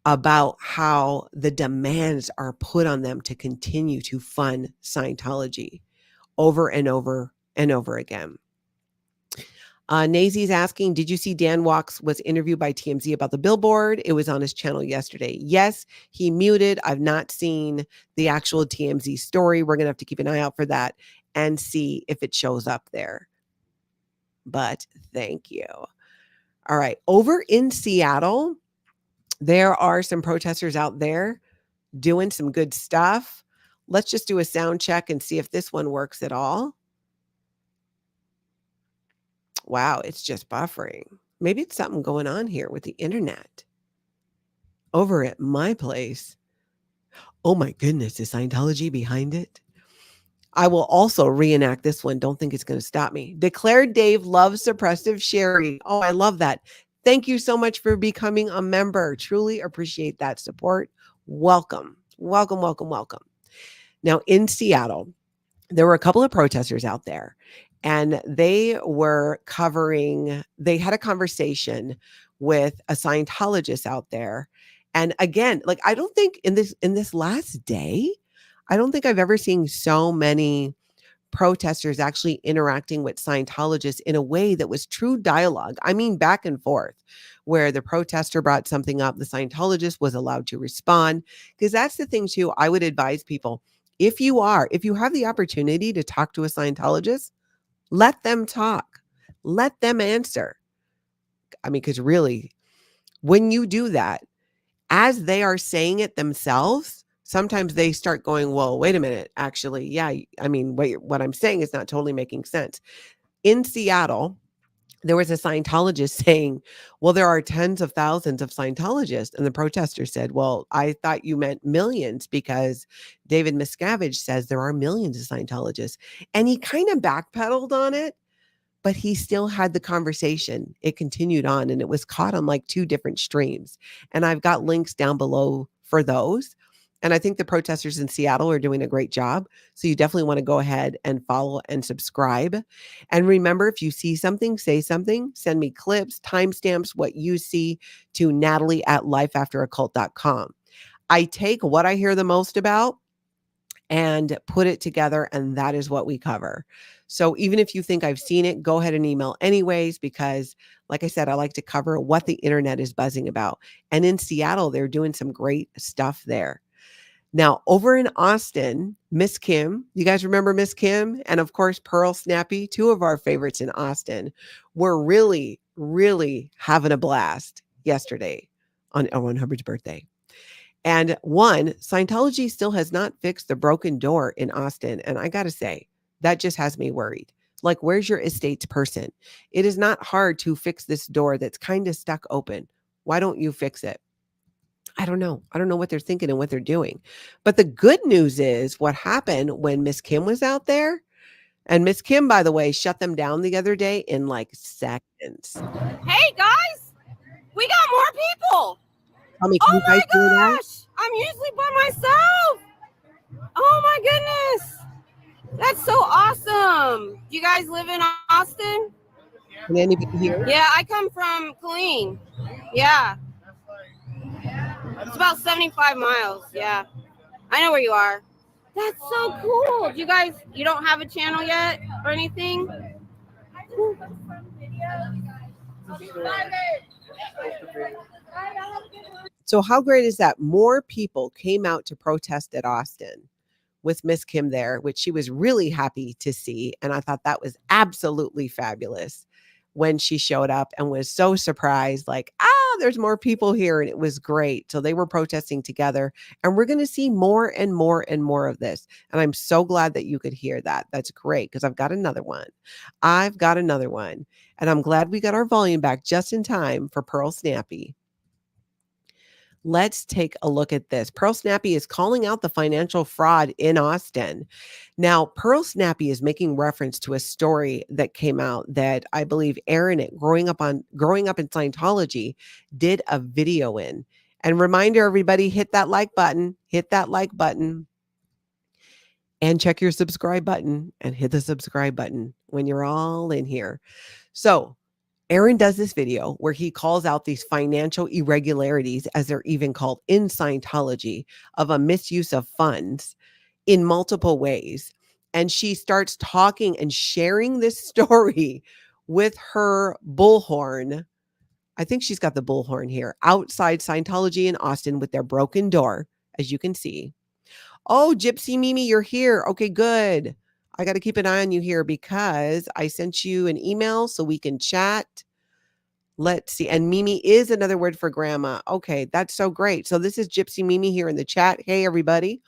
about how the demands are put on them to continue to fund Scientology over and over and over again. Nazy's asking, did you see Dan Walks was interviewed by TMZ about the billboard? It was on his channel yesterday. Yes, he muted. I've not seen the actual TMZ story. We're going to have to keep an eye out for that and see if it shows up there. But thank you. All right. Over in Seattle, there are some protesters out there doing some good stuff. Let's just do a sound check and see if this one works at all. Wow, it's just buffering. Maybe it's something going on here with the internet. Over at my place. Oh my goodness, is Scientology behind it? I will also reenact this one. Don't think it's going to stop me. Declared Dave loves suppressive Sherry. Oh, I love that. Thank you so much for becoming a member. Truly appreciate that support. Welcome. Welcome, welcome, welcome. Now, in Seattle, there were a couple of protesters out there, and they had a conversation with a Scientologist out there. And again, like, I don't think in this last day, I don't think I've ever seen so many protesters actually interacting with Scientologists in a way that was true dialogue. I mean, back and forth, where the protester brought something up, the Scientologist was allowed to respond. Because that's the thing too, I would advise people, if you have the opportunity to talk to a Scientologist, let them talk, let them answer. I mean, because really, when you do that, as they are saying it themselves, sometimes they start going, well, wait a minute, actually, yeah, I mean, wait, what I'm saying is not totally making sense. In Seattle, there was a Scientologist saying, well, there are tens of thousands of Scientologists. And the protester said, well, I thought you meant millions, because David Miscavige says there are millions of Scientologists. And he kind of backpedaled on it, but he still had the conversation. It continued on, and it was caught on like 2 different streams. And I've got links down below for those. And I think the protesters in Seattle are doing a great job. So you definitely want to go ahead and follow and subscribe. And remember, if you see something, say something, send me clips, timestamps, what you see, to Natalie@lifeafteraccult.com. I take what I hear the most about and put it together, and that is what we cover. So even if you think I've seen it, go ahead and email anyways, because like I said, I like to cover what the internet is buzzing about. And in Seattle, they're doing some great stuff there. Now, over in Austin, Miss Kim, you guys remember Miss Kim? And of course, Pearl Snappy, 2 of our favorites in Austin, were really, really having a blast yesterday on Hubbard's birthday. And one, Scientology still has not fixed the broken door in Austin. And I got to say, that just has me worried. Like, where's your estates person? It is not hard to fix this door that's kind of stuck open. Why don't you fix it? I don't know. I don't know what they're thinking and what they're doing. But the good news is what happened when Miss Kim was out there. And Miss Kim, by the way, shut them down the other day in like seconds. Hey guys, we got more people. Tell me, Oh my gosh, I'm usually by myself. Oh my goodness, that's so awesome. You guys live in Austin? Can anybody hear? Yeah, I come from Killeen. Yeah. It's about 75 miles. Yeah. I know where you are. That's so cool. You don't have a channel yet or anything? So how great is that? More people came out to protest at Austin with Miss Kim there, which she was really happy to see. And I thought that was absolutely fabulous when she showed up and was so surprised, like, there's more people here. And it was great. So they were protesting together, and we're going to see more and more and more of this. And I'm so glad that you could hear that. That's great, because I've got another one. And I'm glad we got our volume back just in time for Pearl Snappy. Let's take a look at this. Pearl Snappy is calling out the financial fraud in Austin. Now, Pearl Snappy is making reference to a story that came out that I believe Aaron, growing up in Scientology, did a video in. And reminder, everybody, hit that like button, and check your subscribe button, and hit the subscribe button when you're all in here. So Aaron does this video where he calls out these financial irregularities, as they're even called in Scientology, of a misuse of funds in multiple ways. And she starts talking and sharing this story with her bullhorn. I think she's got the bullhorn here outside Scientology in Austin with their broken door, as you can see. Oh, Gypsy Mimi, you're here. Okay, good. I got to keep an eye on you here because I sent you an email so we can chat. Let's see. And Mimi is another word for grandma. Okay, that's so great. So this is Gypsy Mimi here in the chat. Hey, everybody.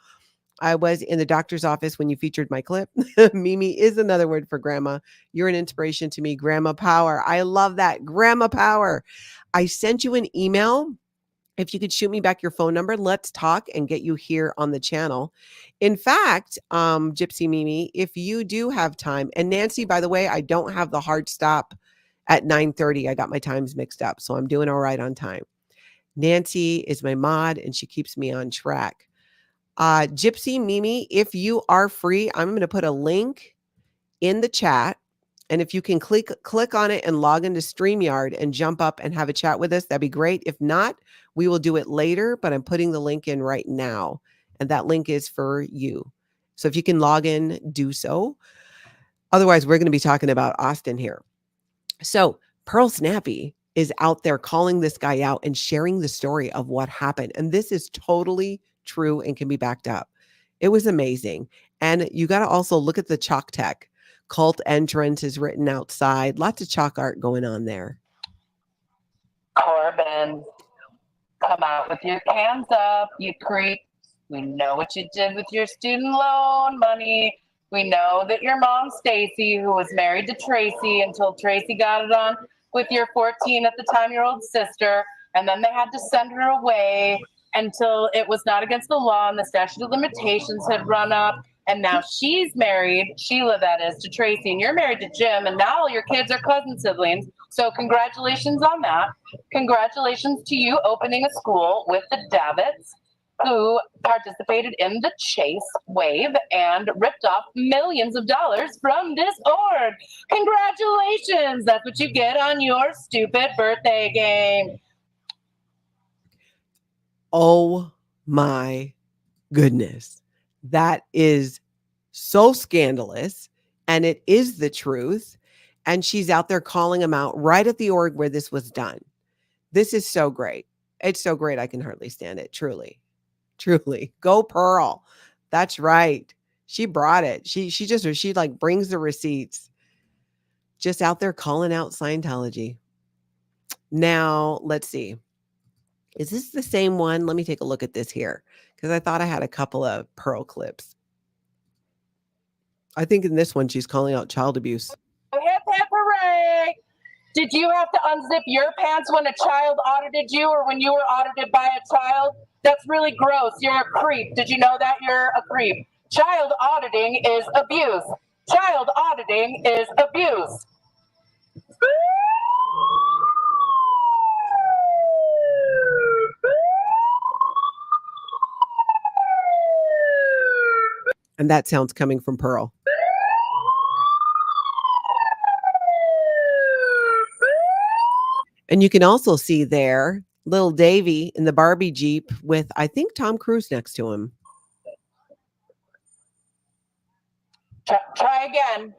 I was in the doctor's office when you featured my clip. Mimi is another word for grandma. You're an inspiration to me, Grandma Power. I love that. Grandma Power. I sent you an email. If you could shoot me back your phone number, let's talk and get you here on the channel. In fact, Gypsy Mimi, if you do have time, and Nancy, by the way, I don't have the hard stop at 9:30. I got my times mixed up, so I'm doing all right on time. Nancy is my mod, and she keeps me on track. Gypsy Mimi, if you are free, I'm going to put a link in the chat. And if you can click on it and log into StreamYard and jump up and have a chat with us, that'd be great. If not, we will do it later, but I'm putting the link in right now. And that link is for you. So if you can log in, do so. Otherwise, we're going to be talking about Austin here. So Pearl Snappy is out there calling this guy out and sharing the story of what happened. And this is totally true and can be backed up. It was amazing. And you got to also look at the chalk tech. Cult entrance is written outside. Lots of chalk art going on there. Corbin, come out with your hands up, you creep. We know what you did with your student loan money. We know that your mom, Stacy, who was married to Tracy until Tracy got it on with your 14 at the time year old sister, and then they had to send her away until it was not against the law and the statute of limitations had run up. And now she's married, Sheila that is, to Tracy, and you're married to Jim, and now all your kids are cousin siblings. So congratulations on that. Congratulations to you opening a school with the Davitts, who participated in the Chase wave and ripped off millions of dollars from this org. Congratulations. That's what you get on your stupid birthday game. Oh my goodness. That is so scandalous, and it is the truth. And she's out there calling him out right at the org where this was done. This is so great. It's so great. I can hardly stand it. Truly. Go Pearl. That's right. She brought it. She like brings the receipts. Just out there calling out Scientology. Now, let's see. Is this the same one? Let me take a look at this here, because I thought I had a couple of Pearl clips. I think in this one, she's calling out child abuse. Hip, hip, hooray! Did you have to unzip your pants when a child audited you, or when you were audited by a child? That's really gross. You're a creep. Did you know that you're a creep? Child auditing is abuse. Child auditing is abuse. And that sounds coming from Pearl. And you can also see there little Davy in the Barbie Jeep with, I think, Tom Cruise next to him. Try again.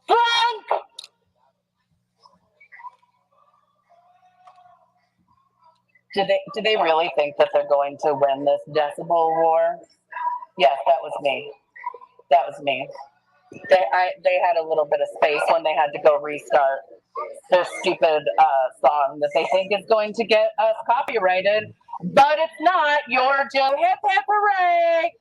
Frank! Do they really think that they're going to win this decibel war? Yes, that was me. That was me. They had a little bit of space when they had to go restart their stupid song that they think is going to get us copyrighted, but it's not. You're Joe Hip Hip Hooray!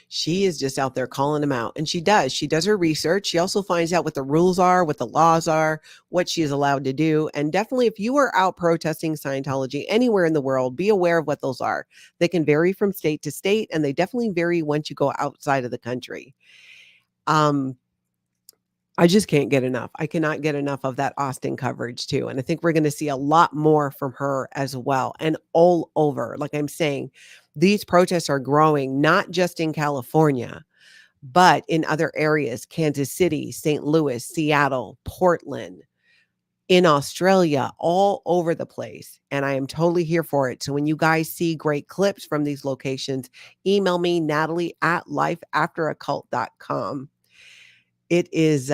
She is just out there calling him out. And she does her research. She also finds out what the rules are, what the laws are, what she is allowed to do. And definitely, if you are out protesting Scientology anywhere in the world, be aware of what those are. They can vary from state to state, and they definitely vary once you go outside of the country. I just can't get enough. I cannot get enough of that Austin coverage too. And I think we're going to see a lot more from her as well, and all over. Like I'm saying, these protests are growing, not just in California, but in other areas, Kansas City, St. Louis, Seattle, Portland, in Australia, all over the place. And I am totally here for it. So when you guys see great clips from these locations, email me, Natalie@lifeafteraccult.com. It is,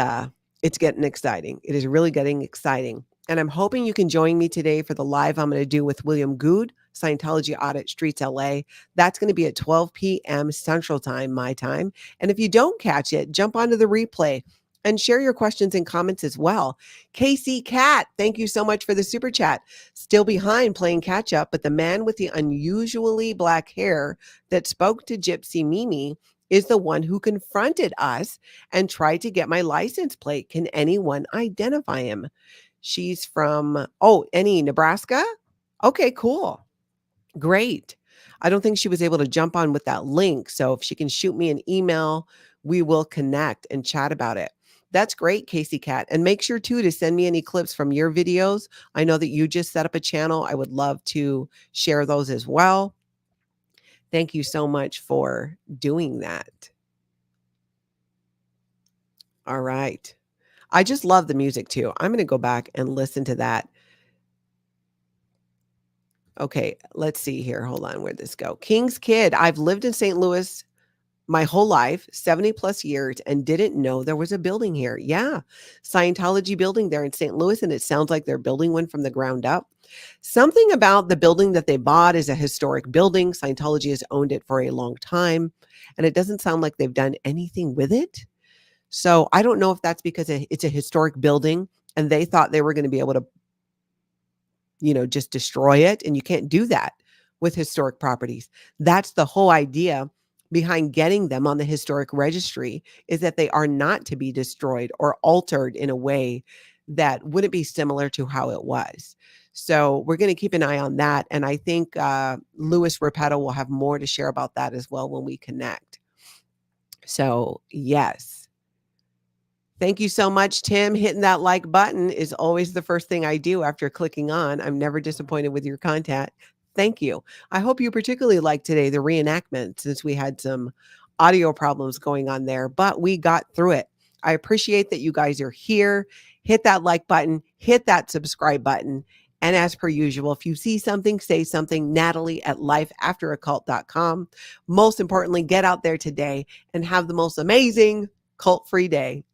it's getting exciting. It is really getting exciting. And I'm hoping you can join me today for the live I'm going to do with William Good, Scientology Audit Streets LA. That's going to be at 12 p.m. Central Time, my time. And if you don't catch it, jump onto the replay And share your questions and comments as well. Casey Cat, thank you so much for the super chat. Still behind playing catch up, but the man with the unusually black hair that spoke to Gypsy Mimi is the one who confronted us and tried to get my license plate. Can anyone identify him? She's from, Nebraska? Okay, cool. Great. I don't think she was able to jump on with that link. So if she can shoot me an email, we will connect and chat about it. That's great, Casey Cat. And make sure too to send me any clips from your videos. I know that you just set up a channel. I would love to share those as well. Thank you so much for doing that. All right. I just love the music too. I'm going to go back and listen to that. Okay, let's see here. Hold on. Where'd this go? King's Kid. I've lived in St. Louis my whole life, 70 plus years, and didn't know there was a building here. Yeah, Scientology building there in St. Louis, and it sounds like they're building one from the ground up. Something about the building that they bought is a historic building. Scientology has owned it for a long time, and it doesn't sound like they've done anything with it. So I don't know if that's because it's a historic building and they thought they were going to be able to, just destroy it. And you can't do that with historic properties. That's the whole idea behind getting them on the historic registry, is that they are not to be destroyed or altered in a way that wouldn't be similar to how it was. So we're going to keep an eye on that. And I think Louis Repetto will have more to share about that as well when we connect. So yes. Thank you so much, Tim. Hitting that like button is always the first thing I do after clicking on. I'm never disappointed with your content. Thank you. I hope you particularly liked today the reenactment, since we had some audio problems going on there, but we got through it. I appreciate that you guys are here. Hit that like button, hit that subscribe button. And as per usual, if you see something, say something. Natalie@lifeafteraCult.com. Most importantly, get out there today and have the most amazing cult-free day.